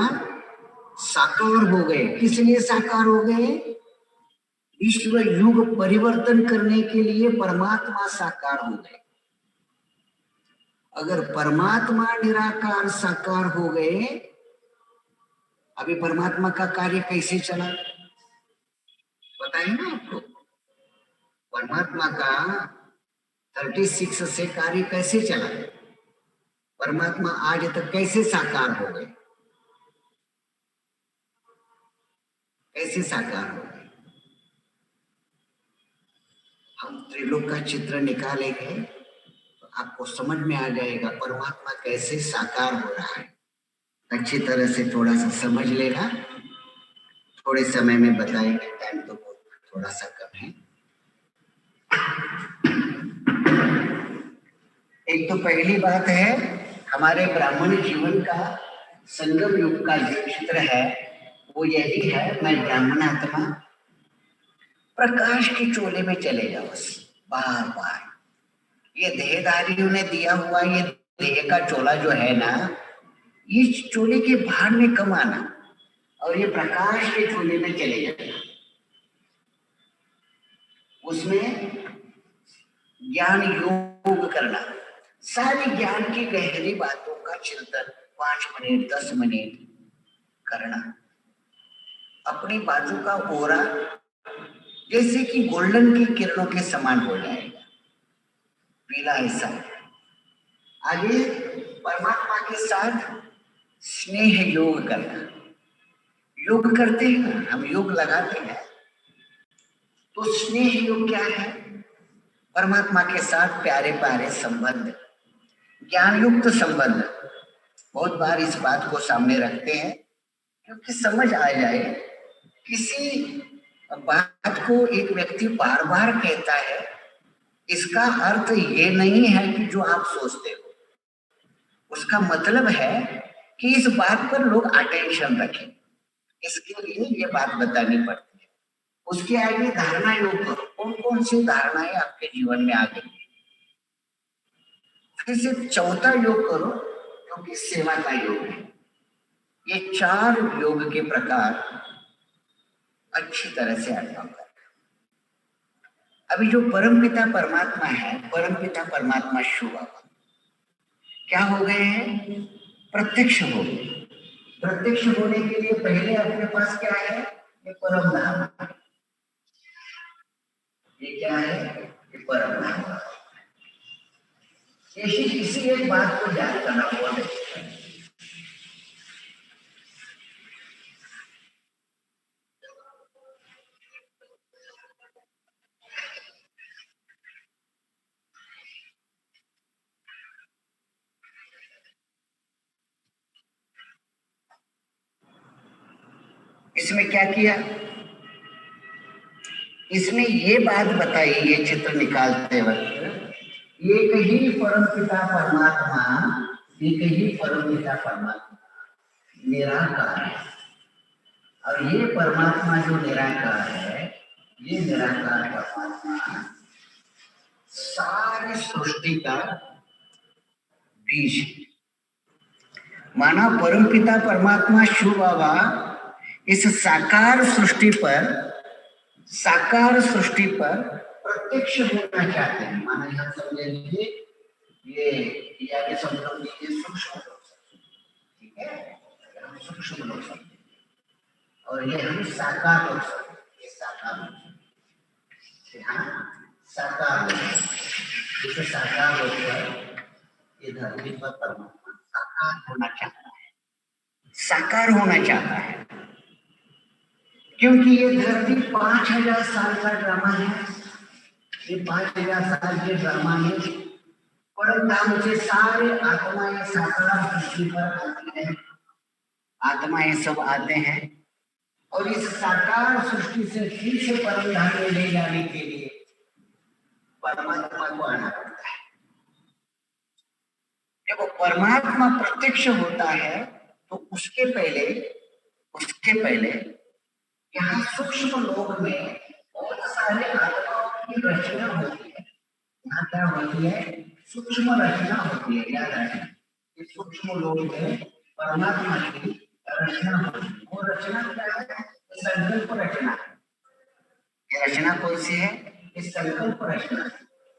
साकार हो गए। किस लिए साकार हो गए, विश्व युग परिवर्तन करने के लिए परमात्मा साकार हो गए। अगर परमात्मा निराकार साकार हो गए, अभी परमात्मा का कार्य कैसे चला बताइए ना आपको। परमात्मा का 36 से कार्य कैसे चला, परमात्मा आज तक कैसे साकार हो गए, कैसे साकार हो गए। हम त्रिलोक का चित्र निकालेंगे तो आपको समझ में आ जाएगा परमात्मा कैसे साकार हो रहा है। अच्छी तरह से थोड़ा सा समझ लेना, थोड़े समय में बताएंगे, टाइम तो थोड़ा सा कम है। एक तो पहली बात है, हमारे ब्राह्मण जीवन का संगम युग का जो चित्र है वो यही है, मैं ब्राह्मण आत्मा प्रकाश के चोले में चले जाओ बस बार बार। ये देहधारियों ने दिया हुआ ये देह का चोला जो है ना, इस चोले के बाहर में कम आना और ये प्रकाश के चोले में चले जाना। उसमें ज्ञान योग करना, सारी ज्ञान की गहरी बातों का चिंतन 5 मिनट 10 मिनट करना। अपनी बाजू का ओरा जैसे कि गोल्डन की किरणों के समान हो जाएगा, पीला ऐसा। आगे परमात्मा के साथ स्नेह योग करना। योग करते हैं ना हम, योग लगाते हैं, तो स्नेह योग क्या है? परमात्मा के साथ प्यारे प्यारे संबंध, ज्ञान युक्त संबंध। बहुत बार इस बात को सामने रखते हैं क्योंकि समझ आ जाए। किसी बात को एक व्यक्ति बार बार कहता है, इसका अर्थ ये नहीं है कि जो आप सोचते हो, उसका मतलब है कि इस बात पर लोग अटेंशन रखें, इसके लिए ये बात बतानी पड़ती है। उसके आगे धारणा योग करो, कौन कौन सी धारणाएं आपके जीवन में आ गई। फिर से चौथा योग करो जो कि सेवा का योग है। ये 4 योग के प्रकार अच्छी तरह से अनुभव कर। अभी जो परमपिता परमात्मा है, परमपिता परमात्मा शिव बाबा क्या हो गए हैं? प्रत्यक्ष हो गए। प्रत्यक्ष होने के लिए पहले अपने पास क्या है? ये परम धाम। ये क्या है? ये परम धाम। इसी एक बात को याद करना बहुत अच्छा है। इसमें क्या किया? इसमें ये बात बताई, ये चित्र निकालते वक्त, एक ही परमपिता परमात्मा, एक ही परमपिता परमात्मा निराकार है। और ये परमात्मा जो निराकार है, ये निराकार परमात्मा सारी सृष्टि का बीज है। माना परमपिता परमात्मा शिव बाबा इस साकार सृष्टि पर प्रत्यक्ष होना चाहते हैं। माना यहां समझ लीजिए, ये आगे समझ लीजिए सूक्ष्म लोग, ठीक है, हम सूक्ष्म लोग समझेंगे और ये हम साकार लोग समझेंगे। साकार लोग, हाँ साकार लोग, जैसे साकार लोग पर ये धरती पर परमात्मा साकार होना चाहता है, साकार होना चाहता है। क्योंकि ये धरती 5000 साल का ड्रामा है। ये 5000 साल के ड्रामा में परम धाम से सारे आत्माएं साकार पृथ्वी पर आती हैं, आत्माएं सब आते हैं और इस साकार सृष्टि से फिर से परम धाम में ले जाने के लिए परमात्मा को आना पड़ता है। जब वो परमात्मा प्रत्यक्ष होता है तो उसके पहले यहाँ सूक्ष्म लोक में बहुत सारे आत्माओं की रचना होती है। यहाँ क्या होती है? सूक्ष्म रचना होती है। याद रखना, इस सूक्ष्म लोक में परमात्मा की रचना होती है। वो रचना क्या है? संकल्प रचना। ये रचना कौन सी है? ये संकल्प रचना।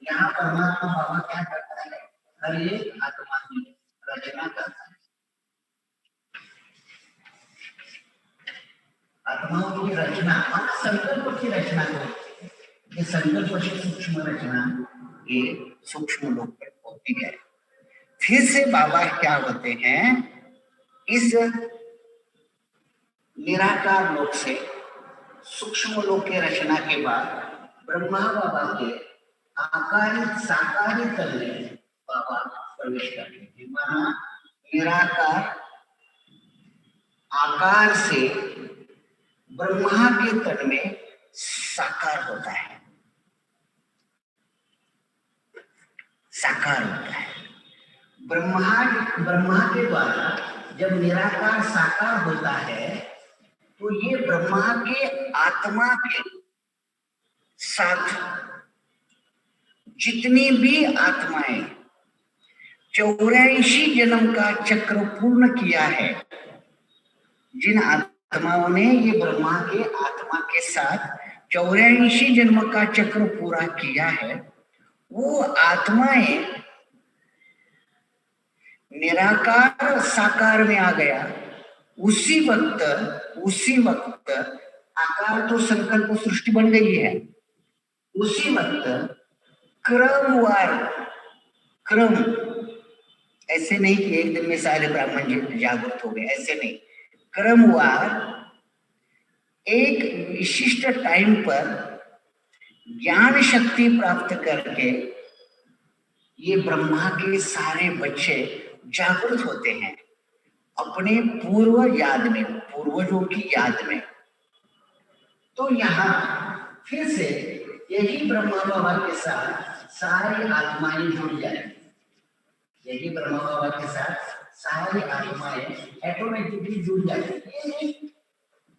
यहाँ परमात्मा बाबा क्या करता है? हर एक आत्मा की रचना करता है। आत्माओं की रचना, संकल्प की रचना करती है। ये संकल्प से सूक्ष्म रचना ये सूक्ष्म लोक में होती है। फिर से बाबा क्या होते हैं? इस निराकार लोक से सूक्ष्म लोक की रचना के बाद ब्रह्मा बाबा के आकारित साकारित में बाबा प्रवेश करते हैं। माना निराकार आकार से ब्रह्मा के तन में साकार होता है, साकार होता है। ब्रह्मा के द्वारा जब निराकार साकार होता है तो ये ब्रह्मा के आत्मा के साथ जितनी भी आत्माएं 84 जन्म का चक्र पूर्ण किया है, जिन आत्माओं ने ये ब्रह्मा के आत्मा के साथ 84 जन्म का चक्र पूरा किया है, वो आत्माएं निराकार साकार में आ गया। उसी वक्त आकार तो संकल्प सृष्टि बन गई है। उसी वक्त क्रमवार, क्रम, ऐसे नहीं कि एक दिन में सारे ब्राह्मण जी जागृत हो गए, ऐसे नहीं, क्रमवार एक विशिष्ट टाइम पर ज्ञान शक्ति प्राप्त करके ये ब्रह्मा के सारे बच्चे जागृत होते हैं अपने पूर्व याद में, पूर्वजों की याद में। तो यहाँ फिर से यही ब्रह्मा बाबा के साथ सारी आत्माएं जुड़ जाएंगी। यही ब्रह्मा बाबा के साथ सारी आत्माएं ऑटोमेटिकली जुड़ जाएंगी। ये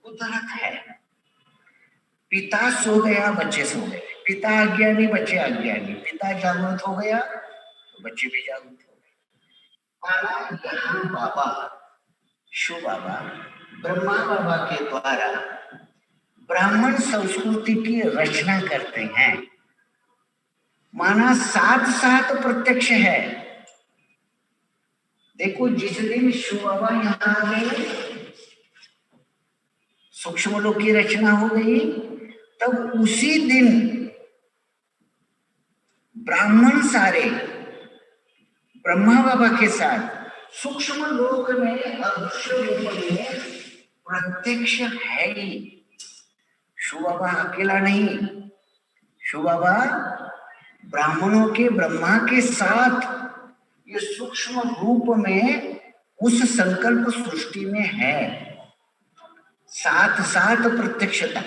कुदरत है। पिता सो गया, बच्चे सो गए। पिता अज्ञानी, बच्चे अज्ञानी। पिता जागृत हो गया तो बच्चे भी जागृत हो गए। यहाँ बाबा, शिव बाबा, ब्रह्मा बाबा के द्वारा ब्राह्मण संस्कृति की रचना करते हैं। माना साथ साथ प्रत्यक्ष है। देखो, जिस दिन शिव बाबा यहाँ आ गए, सूक्ष्म लोक की रचना हो गई, तब उसी दिन ब्राह्मण सारे ब्रह्मा बाबा के साथ सूक्ष्म लोक में अदृश्य रूप में प्रत्यक्ष है ही। शिव बाबा अकेला नहीं, शिव बाबा ब्राह्मणों के ब्रह्मा के साथ ये सूक्ष्म रूप में उस संकल्प सृष्टि में है। साथ साथ प्रत्यक्षता,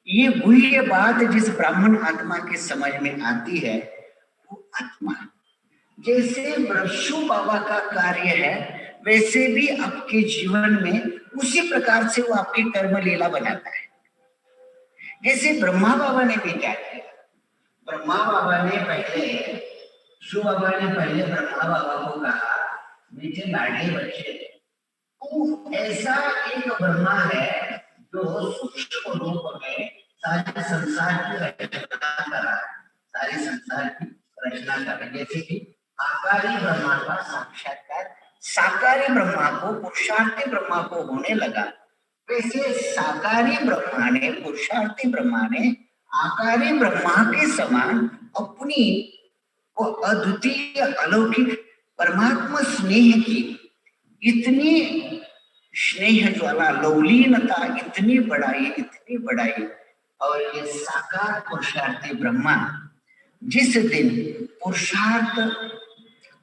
ये गुह्य बात जिस ब्राह्मण आत्मा के समझ में आती है, वो आत्मा जैसे शिव बाबा का कार्य है, वैसे भी आपके जीवन में उसी प्रकार से वो आपकी कर्म लीला बनाता है। जैसे ब्रह्मा बाबा ने भी क्या किया, ब्रह्मा बाबा ने पहले, शिव बाबा ने पहले ब्रह्मा बाबा को कहा, मीठे लाडले बच्चे, तू ऐसा एक ब्रह्मा है जो सूक्ष्म रूप में सारे संसार की रचना करा, सारे संसार की रचना करा। जैसे कि आकारी ब्रह्मा का साक्षात्कार साकारी ब्रह्मा को, पुरुषार्थी ब्रह्मा को होने लगा, वैसे साकारी ब्रह्मा ने, पुरुषार्थी ब्रह्मा ने आकारी ब्रह्मा के समान अपनी वो अद्वितीय अलौकिक परमात्मा स्नेह की इतनी स्नेह ज्वाला, लौलीनता, इतनी बढ़ाई। और ये साकार पुरुषार्थी ब्रह्मा जिस दिन पुरुषार्थ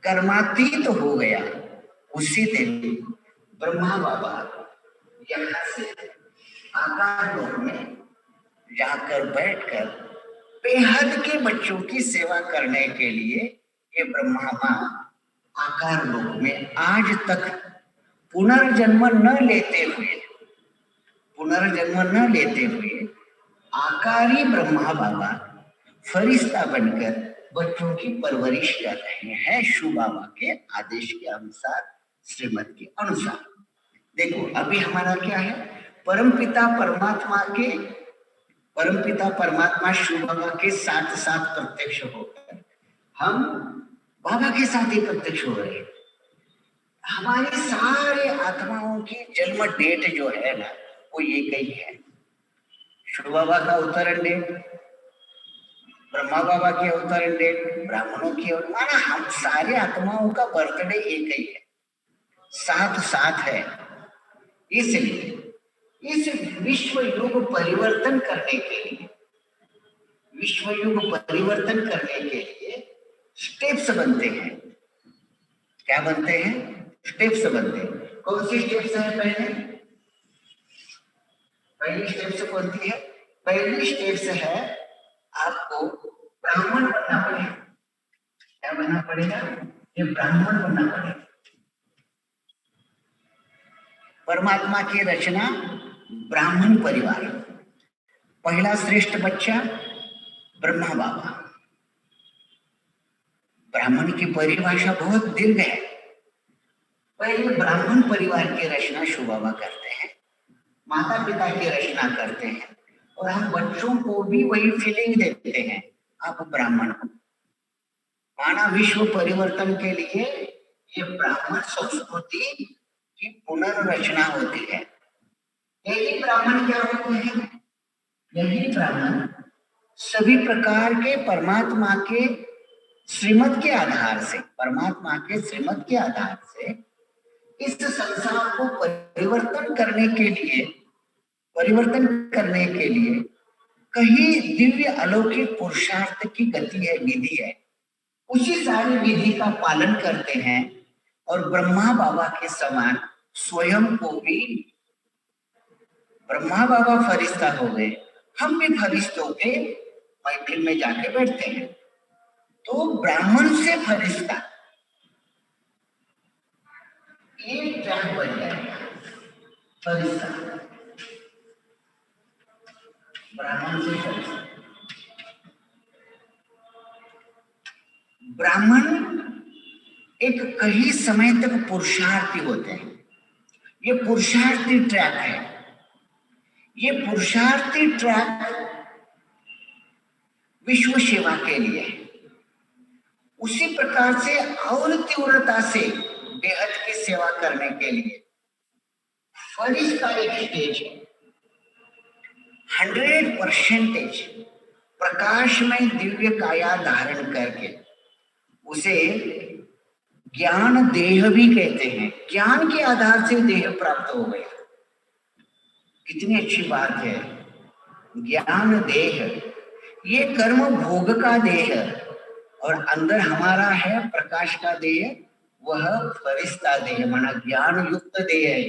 कर्मातीत हो गया, उसी दिन ब्रह्मा बाबा यहाँ से आकार लोक में जाकर बैठकर बेहद के बच्चों की सेवा करने के लिए ये ब्रह्मा माँ आकार लोक में आज तक पुनर्जन्म न लेते हुए आकारी ब्रह्मा बाबा फरिश्ता बनकर बच्चों की परवरिश कर रहे हैं, शिव बाबा के आदेश के अनुसार, श्रीमत के अनुसार। देखो, अभी हमारा क्या है, परमपिता परमात्मा के परमपिता परमात्मा शिव बाबा के साथ साथ प्रत्यक्ष होकर हम बाबा के साथ ही प्रत्यक्ष हो रहे हैं। हमारी सारे आत्माओं की जन्म डेट जो है ना, वो एक ही है। शिव बाबा का अवतरण डेट, ब्रह्मा बाबा की अवतरण डेट, ब्राह्मणों की, माना हम सारे आत्माओं का बर्थडे एक ही है, साथ साथ है। इसलिए इस विश्व युग परिवर्तन करने के लिए, विश्व युग परिवर्तन करने के लिए स्टेप्स बनते हैं। क्या बनते हैं? स्टेप्स बनते हैं। कौन सी स्टेप्स है? पहली स्टेप्स कौन सी है? पहली स्टेप्स है आपको ब्राह्मण बनना पड़ेगा। क्या बनना पड़ेगा? ये ब्राह्मण बनना पड़ेगा। परमात्मा की रचना ब्राह्मण परिवार, पहला श्रेष्ठ बच्चा ब्रह्मा बाबा। ब्राह्मण की परिभाषा बहुत दीर्घ है। पहले ब्राह्मण परिवार की रचना शिव बाबा करते हैं, माता पिता की रचना करते हैं, और हम बच्चों को भी वही फीलिंग देते हैं, आप ब्राह्मण हो। माना विश्व परिवर्तन के लिए ये ब्राह्मण संस्कृति की पुनर्रचना होती है। यही ब्राह्मण क्या होते हैं? यही ब्राह्मण सभी प्रकार के परमात्मा के श्रीमत के आधार से, परमात्मा के श्रीमत के आधार से इस संसार को परिवर्तन करने के लिए कहीं दिव्य अलौकिक पुरुषार्थ की गति है, विधि है, उसी सारी विधि का पालन करते हैं। और ब्रह्मा बाबा के समान स्वयं को भी, ब्रह्मा बाबा फरिश्ता हो गए, हम भी फरिश्तों के महफिल में जाके बैठते हैं। तो ब्राह्मण से फरिश्ता एक ट्रैक बन जाएगा। फरिश्ता, ब्राह्मण से फरिश्ता। ब्राह्मण एक कई समय तक पुरुषार्थी होते हैं। ये पुरुषार्थी ट्रैक है। ये पुरुषार्थी ट्रैक विश्व सेवा के लिए है। उसी प्रकार से और तीव्रता से बेहद की सेवा करने के लिए फरिश्ता एक स्टेज है। 100% प्रकाशमय दिव्य काया धारण करके उसे ज्ञान देह भी कहते हैं। ज्ञान के आधार से देह प्राप्त हो गया। कितनी अच्छी बात है। ज्ञान देह, ये कर्म भोग का देह, और अंदर हमारा है प्रकाश का देह, वह फरिश्ता देह, माना ज्ञान युक्त देह है।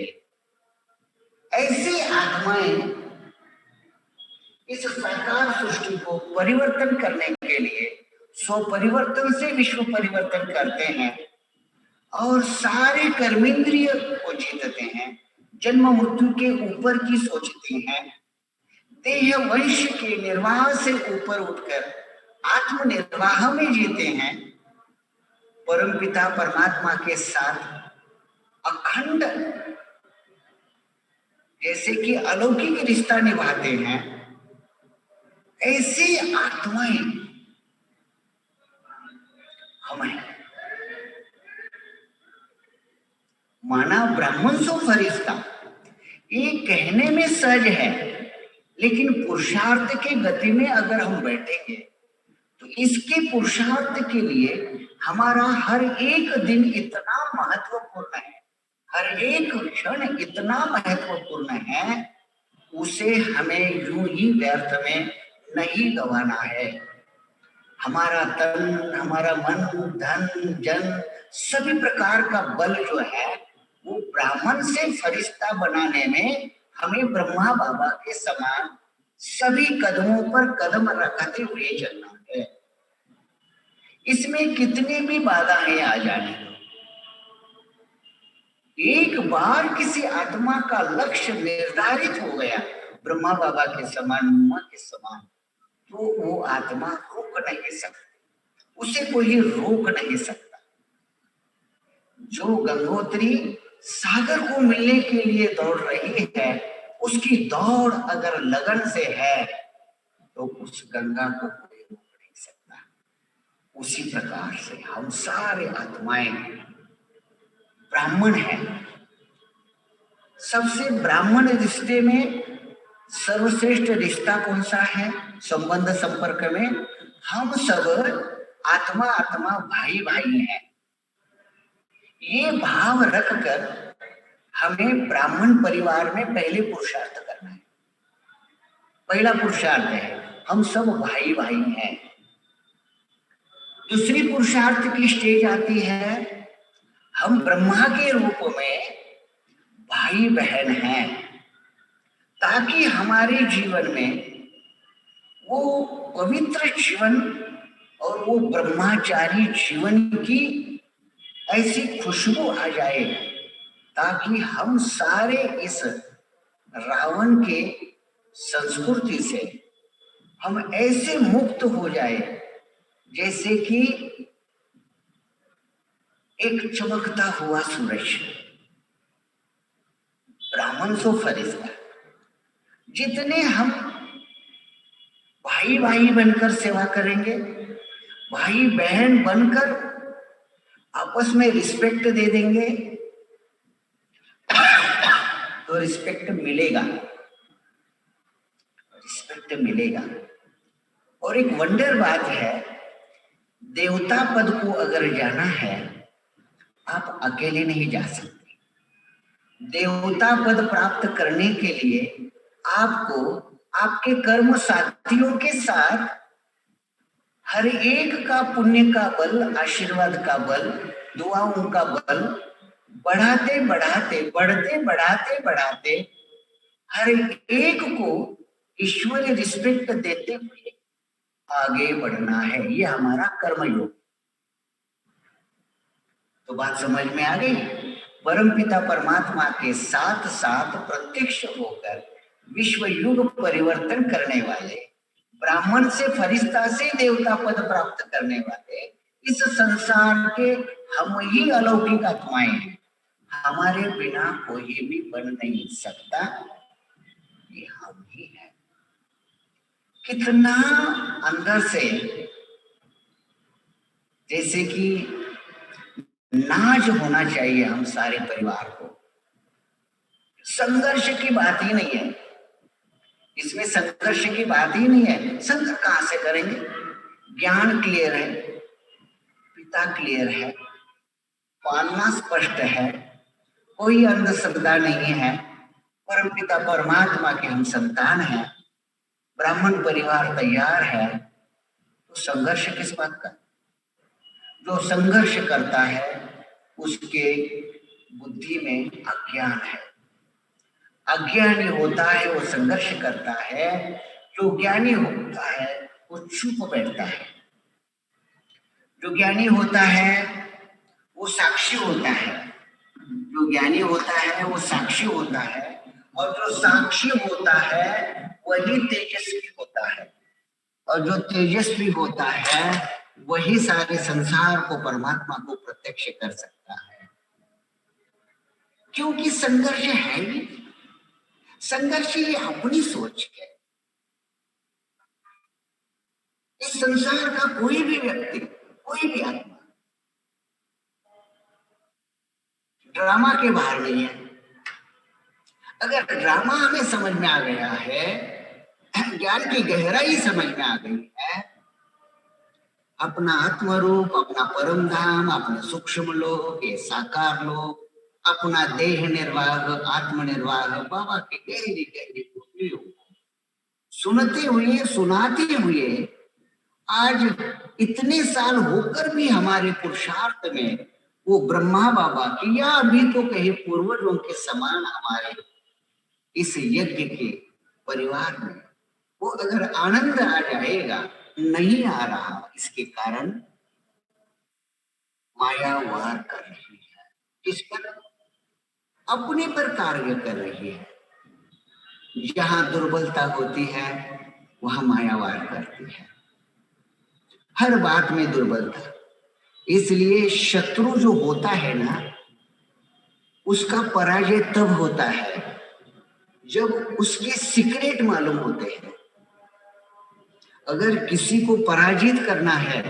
ऐसी आत्माएं इस साकार सृष्टि को परिवर्तन करने के लिए स्व परिवर्तन से विश्व परिवर्तन करते हैं और सारे कर्मेंद्रिय को जीतते हैं, जन्म मृत्यु के ऊपर की सोचते हैं, देह वंश के निर्वाह से ऊपर उठकर आत्मनिर्वाह में जीते हैं, परमपिता परमात्मा के साथ अखंड जैसे कि अलौकिक रिश्ता निभाते हैं। ऐसी आत्माएं हम हैं। माना ब्राह्मण सो फरिश्ता, ये कहने में सहज है, लेकिन पुरुषार्थ के गति में अगर हम बैठेंगे तो इसके पुरुषार्थ के लिए हमारा हर एक दिन इतना महत्वपूर्ण है, हर एक क्षण इतना महत्वपूर्ण है, उसे हमें यूं ही व्यर्थ में नहीं गंवाना है। हमारा तन, हमारा मन, धन, जन, सभी प्रकार का बल जो है वो ब्राह्मण से फरिश्ता बनाने में हमें ब्रह्मा बाबा के समान सभी कदमों पर कदम रखते हुए चलना है। इसमें कितनी भी बाधाएं आ जाने, एक बार किसी आत्मा का लक्ष्य निर्धारित हो गया ब्रह्मा बाबा के समान, उम्मा के समान, तो वो आत्मा रोक नहीं सकती, उसे कोई रोक नहीं सकता। जो गंगोत्री सागर को मिलने के लिए दौड़ रही है, उसकी दौड़ अगर लगन से है तो उस गंगा को कोई रोक नहीं सकता। उसी प्रकार से हम सारे आत्माएं ब्राह्मण हैं। सबसे ब्राह्मण रिश्ते में सर्वश्रेष्ठ रिश्ता कौन सा है? संबंध संपर्क में हम सब आत्मा आत्मा भाई भाई हैं। ये भाव रखकर हमें ब्राह्मण परिवार में पहले पुरुषार्थ करना है। पहला पुरुषार्थ है हम सब भाई भाई हैं। दूसरी पुरुषार्थ की स्टेज आती है हम ब्रह्मा के रूप में भाई बहन हैं, ताकि हमारे जीवन में वो पवित्र जीवन और वो ब्रह्मचारी जीवन की ऐसी खुशबू आ जाए, ताकि हम सारे इस रावण के संस्कृति से हम ऐसे मुक्त हो जाए जैसे कि एक चमकता हुआ सूरज। ब्राह्मण सो फरिश्ता। जितने हम भाई भाई बनकर सेवा करेंगे, भाई बहन बनकर आपस में रिस्पेक्ट दे देंगे, तो रिस्पेक्ट मिलेगा, रिस्पेक्ट मिलेगा। और एक वंडर बात है, देवता पद को अगर जाना है आप अकेले नहीं जा सकते। देवता पद प्राप्त करने के लिए आपको आपके कर्म साथियों के साथ हर एक का पुण्य का बल, आशीर्वाद का बल, दुआओं का बल बढ़ाते बढ़ाते बढ़ते बढ़ाते बढ़ाते हर एक को ईश्वरीय रिस्पेक्ट देते हुए आगे बढ़ना है। ये हमारा कर्मयोग। तो बात समझ में आ गई? परमपिता परमात्मा के साथ साथ प्रत्यक्ष होकर विश्व युग परिवर्तन करने वाले, ब्राह्मण से फरिश्ता से देवता पद प्राप्त करने वाले इस संसार के हम ही अलौकिक आत्माएं हैं। हमारे बिना कोई भी बन नहीं सकता, ये हम ही हैं। कितना अंदर से जैसे कि नाज होना चाहिए हम सारे परिवार को। संघर्ष की बात ही नहीं है इसमें, संघर्ष की बात ही नहीं है। संघर्ष कहां से करेंगे? ज्ञान क्लियर है, पिता क्लियर है, पालना स्पष्ट है, कोई अंधश्रद्धा नहीं है, परमपिता परमात्मा के हम संतान हैं, ब्राह्मण परिवार तैयार है, तो संघर्ष किस बात का? जो संघर्ष करता है उसके बुद्धि में अज्ञान है। अज्ञानी होता है वो संघर्ष करता है, जो ज्ञानी होता है वो चुप बैठता है। जो ज्ञानी होता है वो साक्षी होता है, जो ज्ञानी होता है वो साक्षी होता है, और जो साक्षी होता है वही तेजस्वी होता है, और जो तेजस्वी होता है वही सारे संसार को, परमात्मा को प्रत्यक्ष कर सकता है। क्योंकि संघर्ष है ही, संघर्ष ये अपनी सोच है। इस संसार का कोई भी व्यक्ति, कोई भी आत्मा ड्रामा के बाहर नहीं है। अगर ड्रामा हमें समझ में आ गया है, ज्ञान की गहराई समझ में आ गई है, अपना आत्मरूप, अपना परम धाम, अपने सूक्ष्म लोक, ये साकार लोक, अपना देह निर्वाह, आत्मनिर्वाह, बाबा की गहरी गहरी खुशियों सुनते हुए, सुनाते हुए, आज इतने साल होकर भी हमारे पुरुषार्थ में वो ब्रह्मा बाबा की या अभी तो कहे पूर्वजों के समान हमारे इस यज्ञ के परिवार में वो अगर आनंद आ जाएगा, नहीं आ रहा, इसके कारण माया वार कर रही है। किस पर? अपने पर कार्य कर रही है। जहां दुर्बलता होती है वहां माया वार करती है, हर बात में दुर्बलता। इसलिए शत्रु जो होता है ना, उसका पराजय तब होता है जब उसके सीक्रेट मालूम होते हैं। अगर किसी को पराजित करना है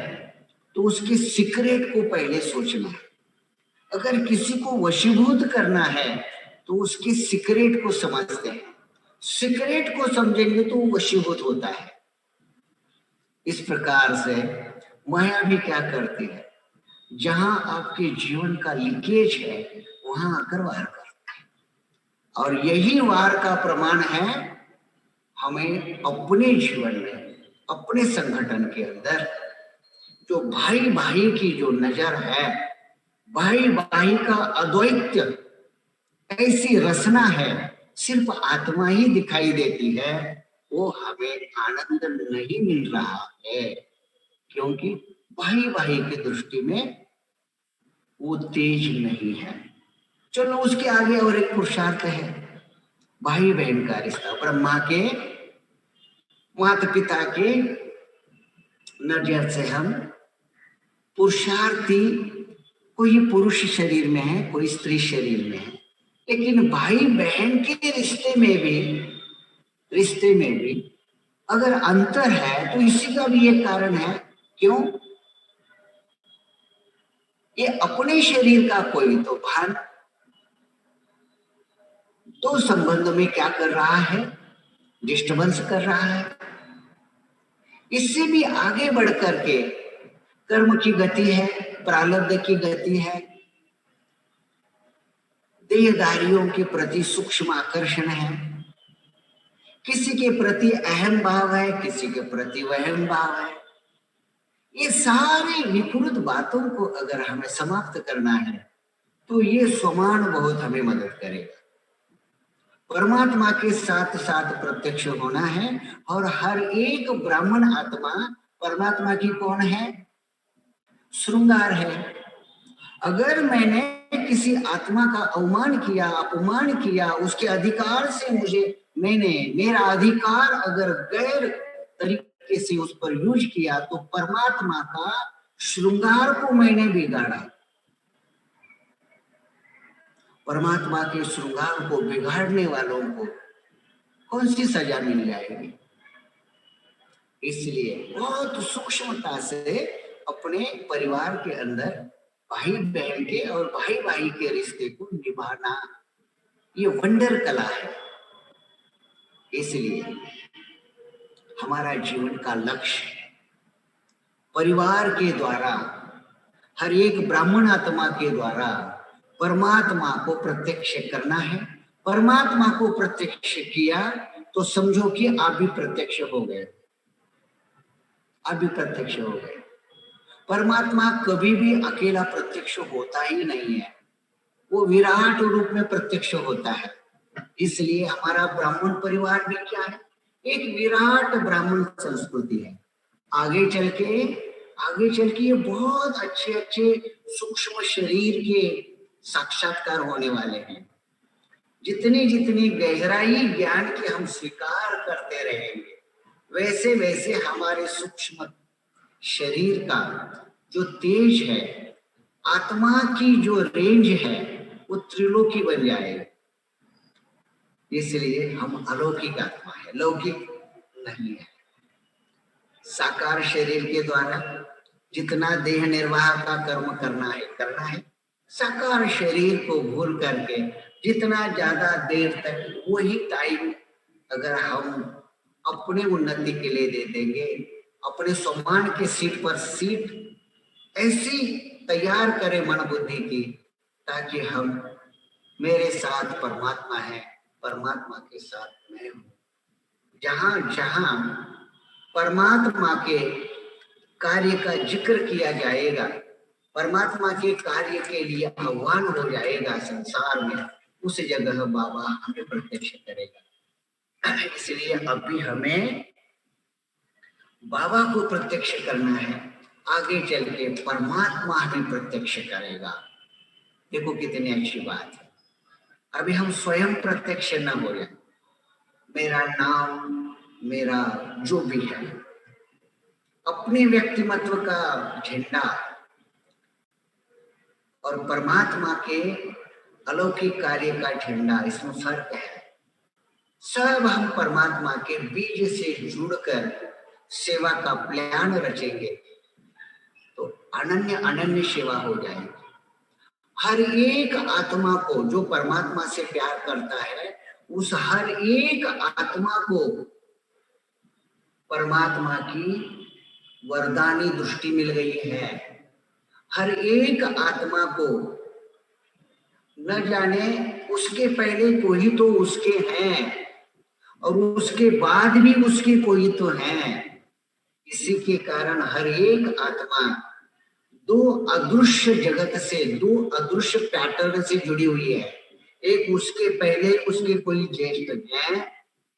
तो उसके सीक्रेट को पहले सोचना है। अगर किसी को वशीभूत करना है तो उसके सीक्रेट को समझते हैं। सीक्रेट को समझेंगे तो वो वशीभूत होता है। इस प्रकार से माया भी क्या करती है, जहां आपके जीवन का लीकेज है वहां आकर वार करता है। और यही वार का प्रमाण है हमें अपने जीवन में, अपने संगठन के अंदर जो भाई भाई की जो नजर है, भाई भाई का अद्वैत, ऐसी रचना है, सिर्फ आत्मा ही दिखाई देती है, वो हमें आनंद नहीं मिल रहा है, क्योंकि भाई भाई की दृष्टि में वो तेज नहीं है। चलो उसके आगे और एक पुरुषार्थ है, भाई बहन का रिश्ता। ब्रह्मा के माता पिता के नजर से हम पुरुषार्थी, कोई पुरुष शरीर में है, कोई स्त्री शरीर में है, लेकिन भाई बहन के रिश्ते में भी अगर अंतर है तो इसी का भी एक कारण है। क्यों? ये अपने शरीर का कोई तो भान तो संबंध में क्या कर रहा है, डिस्टर्बेंस कर रहा है। इससे भी आगे बढ़ करके कर्म की गति है, प्रारब्ध की गति है, देहधारियों के प्रति सूक्ष्म आकर्षण है, किसी के प्रति अहम भाव है, किसी के प्रति वहम भाव है। ये सारी विकृत बातों को अगर हमें समाप्त करना है तो ये स्वमान बहुत हमें मदद करेगा। परमात्मा के साथ साथ प्रत्यक्ष होना है। और हर एक ब्राह्मण आत्मा परमात्मा की कौन है? श्रृंगार है। अगर मैंने किसी आत्मा का अवमान किया, अपमान किया, उसके अधिकार से मेरा अधिकार अगर गैर तरीके से उस पर यूज किया तो परमात्मा का श्रृंगार को मैंने बिगाड़ा। परमात्मा के श्रृंगार को बिगाड़ने वालों को कौन सी सजा मिल जाएगी? इसलिए बहुत सूक्ष्मता से अपने परिवार के अंदर भाई बहन के और भाई भाई के रिश्ते को निभाना, ये वंडर कला है। इसलिए हमारा जीवन का लक्ष्य परिवार के द्वारा, हर एक ब्राह्मण आत्मा के द्वारा परमात्मा को प्रत्यक्ष करना है। परमात्मा को प्रत्यक्ष किया तो समझो कि आप भी प्रत्यक्ष हो गए, आप भी प्रत्यक्ष हो गए। परमात्मा कभी भी अकेला प्रत्यक्ष होता ही नहीं है, वो विराट रूप में प्रत्यक्ष होता है। इसलिए हमारा ब्राह्मण परिवार भी क्या है? एक विराट ब्राह्मण संस्कृति है। आगे चल के ये बहुत अच्छे सूक्ष्म शरीर के साक्षात्कार होने वाले हैं। जितनी गहराई ज्ञान की हम स्वीकार करते रहेंगे, वैसे वैसे हमारे सूक्ष्म शरीर का जो तेज है, आत्मा की जो रेंज है, वो त्रिलोकी बन जाएगा। इसलिए हम अलौकिक आत्मा है, लौकिक नहीं है। साकार शरीर के द्वारा जितना देह निर्वाह का कर्म करना है। साकार शरीर को भूल करके जितना ज्यादा देर तक वही टाइम अगर हम अपने उन्नति के लिए दे देंगे, अपने सम्मान के सीट पर सीट ऐसी तैयार करें मन बुद्धि की, ताकि हम, मेरे साथ परमात्मा है, परमात्मा के साथ मैं हूं। जहां जहां परमात्मा के कार्य का जिक्र किया जाएगा, परमात्मा के कार्य के लिए आह्वान हो जाएगा संसार में, उस जगह बाबा हमें प्रत्यक्ष करेगा। इसलिए अभी हमें बाबा को प्रत्यक्ष करना है, आगे चल के परमात्मा हमें प्रत्यक्ष करेगा। देखो कितनी अच्छी बात है। अभी हम स्वयं प्रत्यक्ष न हो जाए, मेरा नाम, मेरा जो भी है, अपने व्यक्तिमत्व का झंडा और परमात्मा के अलौकिक कार्य का झंडा, इसमें फर्क है। सब हम परमात्मा के बीज से जुड़कर सेवा का प्लान रचेंगे तो अनन्य अनन्य सेवा हो जाएगी। हर एक आत्मा को जो परमात्मा से प्यार करता है, उस हर एक आत्मा को परमात्मा की वरदानी दृष्टि मिल गई है। हर एक आत्मा को न जाने उसके पहले कोई तो उसके हैं और उसके बाद भी उसके कोई तो हैं। इसी के कारण हर एक आत्मा दो अदृश्य जगत से, दो अदृश्य पैटर्न से जुड़ी हुई है। एक उसके पहले उसके कोई ज्येष्ठ हैं,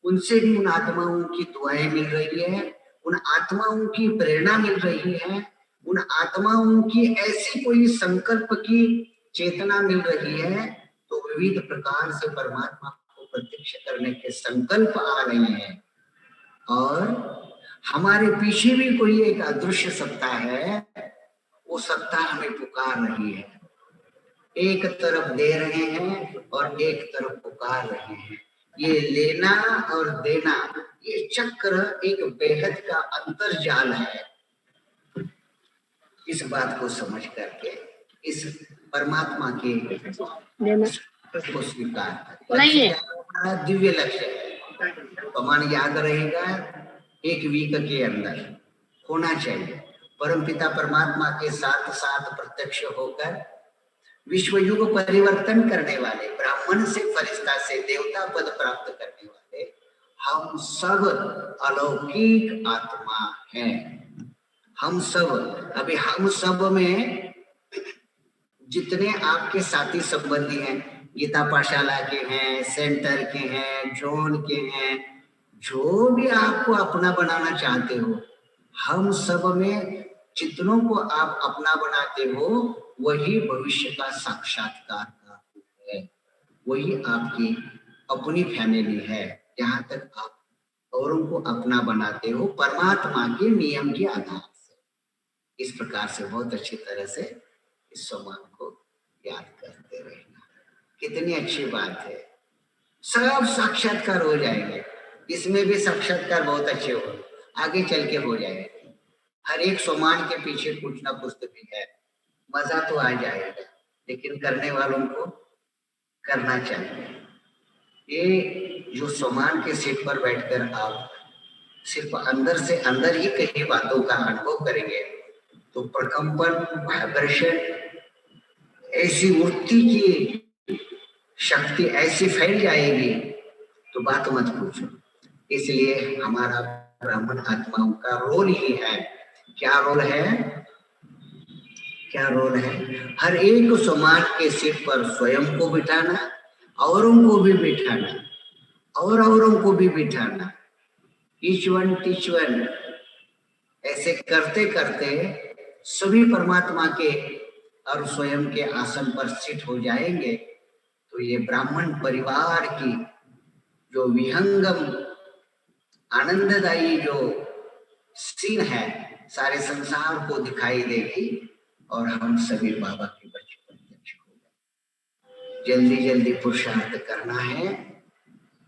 उनसे भी उन आत्माओं की दुआएं मिल रही है, उन आत्माओं की प्रेरणा मिल रही है, उन आत्माओं की ऐसी कोई संकल्प की चेतना मिल रही है, तो विविध प्रकार से परमात्मा को प्रत्यक्ष करने के संकल्प आ रहे हैं। और हमारे पीछे भी कोई एक अदृश्य सत्ता है, वो सत्ता हमें पुकार रही है। एक तरफ दे रहे हैं और एक तरफ पुकार रहे हैं। ये लेना और देना, ये चक्र एक बेहद का अंतर्जाल है। इस बात को समझ करके इस परमात्मा के को स्वीकार करें। दिव्य लक्ष्य है, प्रमाण याद रहेगा, एक वीक के अंदर होना चाहिए। परमपिता परमात्मा के साथ साथ प्रत्यक्ष होकर विश्व युग परिवर्तन करने वाले, ब्राह्मण से फरिश्ता से देवता पद प्राप्त करने वाले हम सब अलौकिक आत्मा हैं। हम सब, अभी हम सब में जितने आपके साथी संबंधी हैं, गीता पाठशाला के हैं, सेंटर के हैं, जोन के हैं, जो भी आपको अपना बनाना चाहते हो, हम सब में जितनों को आप अपना बनाते हो, वही भविष्य का साक्षात्कार का है, वही आपकी अपनी फैमिली है। जहां तक आप औरों को अपना बनाते हो परमात्मा के नियम के आधार से। इस प्रकार से बहुत अच्छी तरह से इस सम्मान को याद करते रहना। कितनी अच्छी बात है, सब साक्षात्कार हो जाएंगे। इसमें भी साक्षात्कार बहुत अच्छे हो, आगे चल के हो जाएंगे। हर एक सम्मान के पीछे कुछ ना कुछ तो भी है। मजा तो आ जाएगा, लेकिन करने वालों को करना चाहिए। ये जो सम्मान के सीट पर बैठकर आप सिर्फ अंदर से अंदर ही कई बातों का अनुभव करेंगे, तो प्रकंपन, वाइब्रेशन, ऐसी वृत्ति की शक्ति ऐसी फैल जाएगी तो बात मत पूछो। इसलिए हमारा ब्राह्मण आत्माओं का रोल ही है। क्या रोल है? क्या रोल है? हर एक सम्मान के सिर पर स्वयं को बिठाना, औरों को भी बिठाना, और औरों को भी बिठाना। ईच वन टीच वन, ऐसे करते करते सभी परमात्मा के और स्वयं के आसन पर सिट हो जाएंगे, तो ये ब्राह्मण परिवार की जो विहंगम आनंददायी जो सीन है, सारे संसार को दिखाई देगी और हम सभी बाबा के बच्चे प्रत्यक्ष हो गए। जल्दी जल्दी पुरुषार्थ करना है।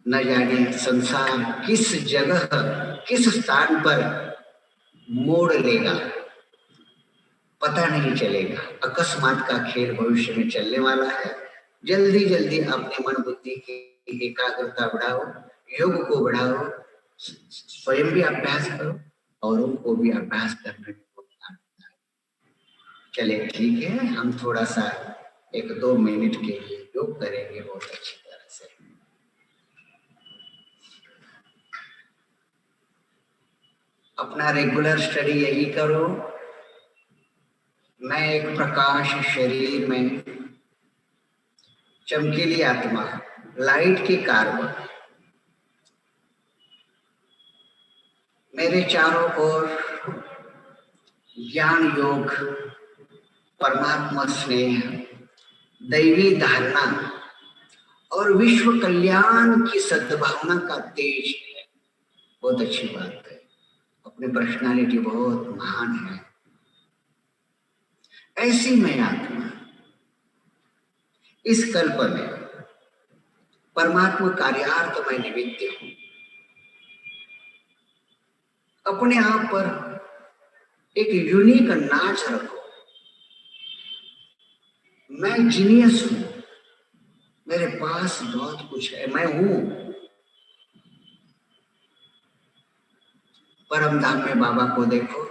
न जाने संसार किस जगह, किस स्थान पर मोड़ लेगा, पता नहीं चलेगा। अकस्मात का खेल भविष्य में चलने वाला है। जल्दी जल्दी अपने मन बुद्धि की एकाग्रता बढ़ाओ, योग को बढ़ाओ, स्वयं भी अभ्यास करो और उनको भी अभ्यास करने को। चले ठीक है, हम थोड़ा सा 1-2 मिनट के लिए योग करेंगे बहुत अच्छी तरह से। अपना रेगुलर स्टडी यही करो। मैं एक प्रकाश शरीर में चमकीली आत्मा, लाइट के कारक, मेरे चारों ओर ज्ञान योग, परमात्मा स्नेह, दैवी धारणा और विश्व कल्याण की सद्भावना का तेज है। बहुत अच्छी बात है, अपनी पर्सनालिटी बहुत महान है। ऐसी मैं आत्मा इस कल्प में परमात्मा कार्यार्थ में निमित्त हूं। अपने आप पर एक यूनिक नाच रखो। मैं जीनियस हूं, मेरे पास बहुत कुछ है, मैं हूं। परम धाम में बाबा को देखो,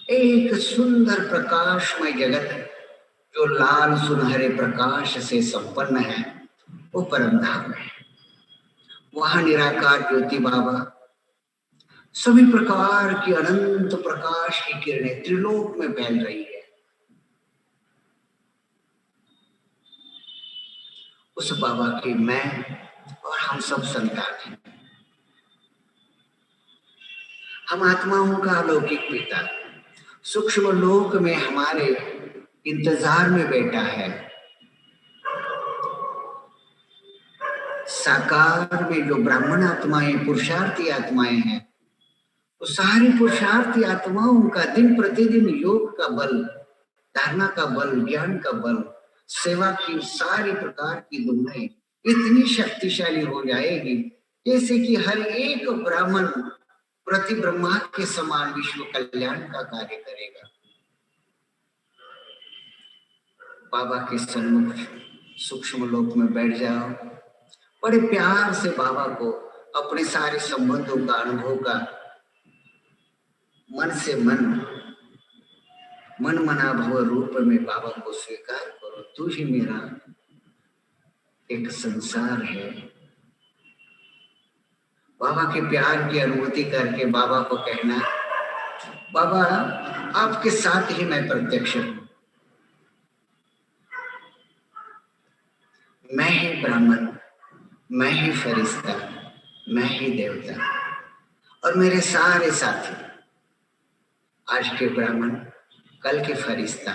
एक सुंदर प्रकाशमय जगत है जो लाल सुनहरे प्रकाश से संपन्न है, वो परम धाम है। वहां निराकार ज्योति बाबा सभी प्रकार की अनंत प्रकाश की किरणें त्रिलोक में फैल रही है। उस बाबा की मैं और हम सब संतान हैं। हम आत्माओं का अलौकिक पिता सूक्ष्म लोक में हमारे इंतजार में बैठा है। साकार में जो ब्राह्मण आत्माएं, पुरुषार्थी आत्माएं हैं, तो सारी पुरुषार्थी आत्माओं का दिन प्रतिदिन योग का बल, धारणा का बल, ज्ञान का बल, सेवा की सारी प्रकार की दुनिया इतनी शक्तिशाली हो जाएगी जैसे कि हर एक ब्राह्मण प्रति ब्रह्मा के समान विश्व कल्याण का कार्य करेगा। बाबा के सन्मुख सूक्ष्म लोक में बैठ जाओ, बड़े प्यार से बाबा को अपने सारे संबंधों का, अनुभव का मन से मन मना भव रूप में बाबा को स्वीकार करो। तू ही मेरा एक संसार है। बाबा के प्यार की अनुभूति करके बाबा को कहना, बाबा आपके साथ ही मैं प्रत्यक्ष हूं। मैं ही ब्राह्मण, मैं ही फरिश्ता, मैं ही देवता, और मेरे सारे साथी आज के ब्राह्मण, कल के फरिश्ता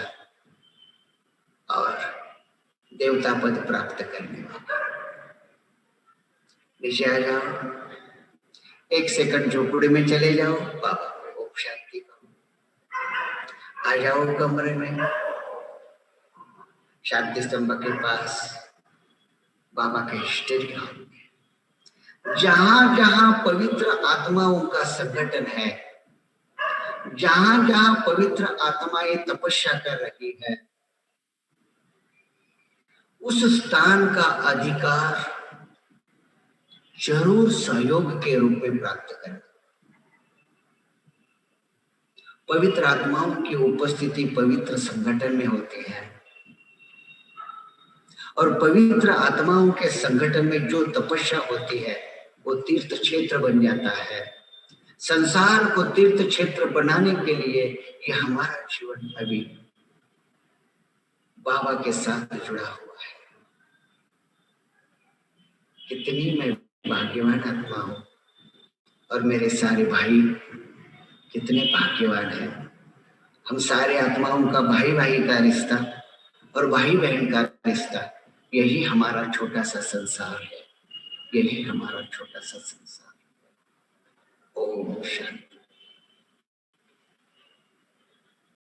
और देवता पद प्राप्त करने वाले। नीचे आ जाओ, एक सेकंड झोपड़ी में चले जाओ, बाबा को ओम शांति करो। आ जाओ कमरे में, शांति स्तंभ के पास बाबा के स्टेज में, जहां जहां पवित्र आत्माओं का संगठन है, जहां जहां पवित्र आत्माएं तपस्या कर रही है, उस स्थान का अधिकार जरूर सहयोग के रूप में प्राप्त करें। पवित्र आत्माओं की उपस्थिति पवित्र संगठन में होती है, और पवित्र आत्माओं के संगठन में जो तपस्या होती है वो तीर्थ क्षेत्र बन जाता है। संसार को तीर्थ क्षेत्र बनाने के लिए ये हमारा जीवन अभी बाबा के साथ जुड़ा हुआ है। कितनी मैं भाग्यवान आत्मा हूं, और मेरे सारे भाई कितने भाग्यवान हैं। हम सारे आत्माओं का भाई भाई का रिश्ता और भाई बहन का रिश्ता, यही हमारा छोटा सा संसार है, यही हमारा छोटा सा संसार है। ओम शांति।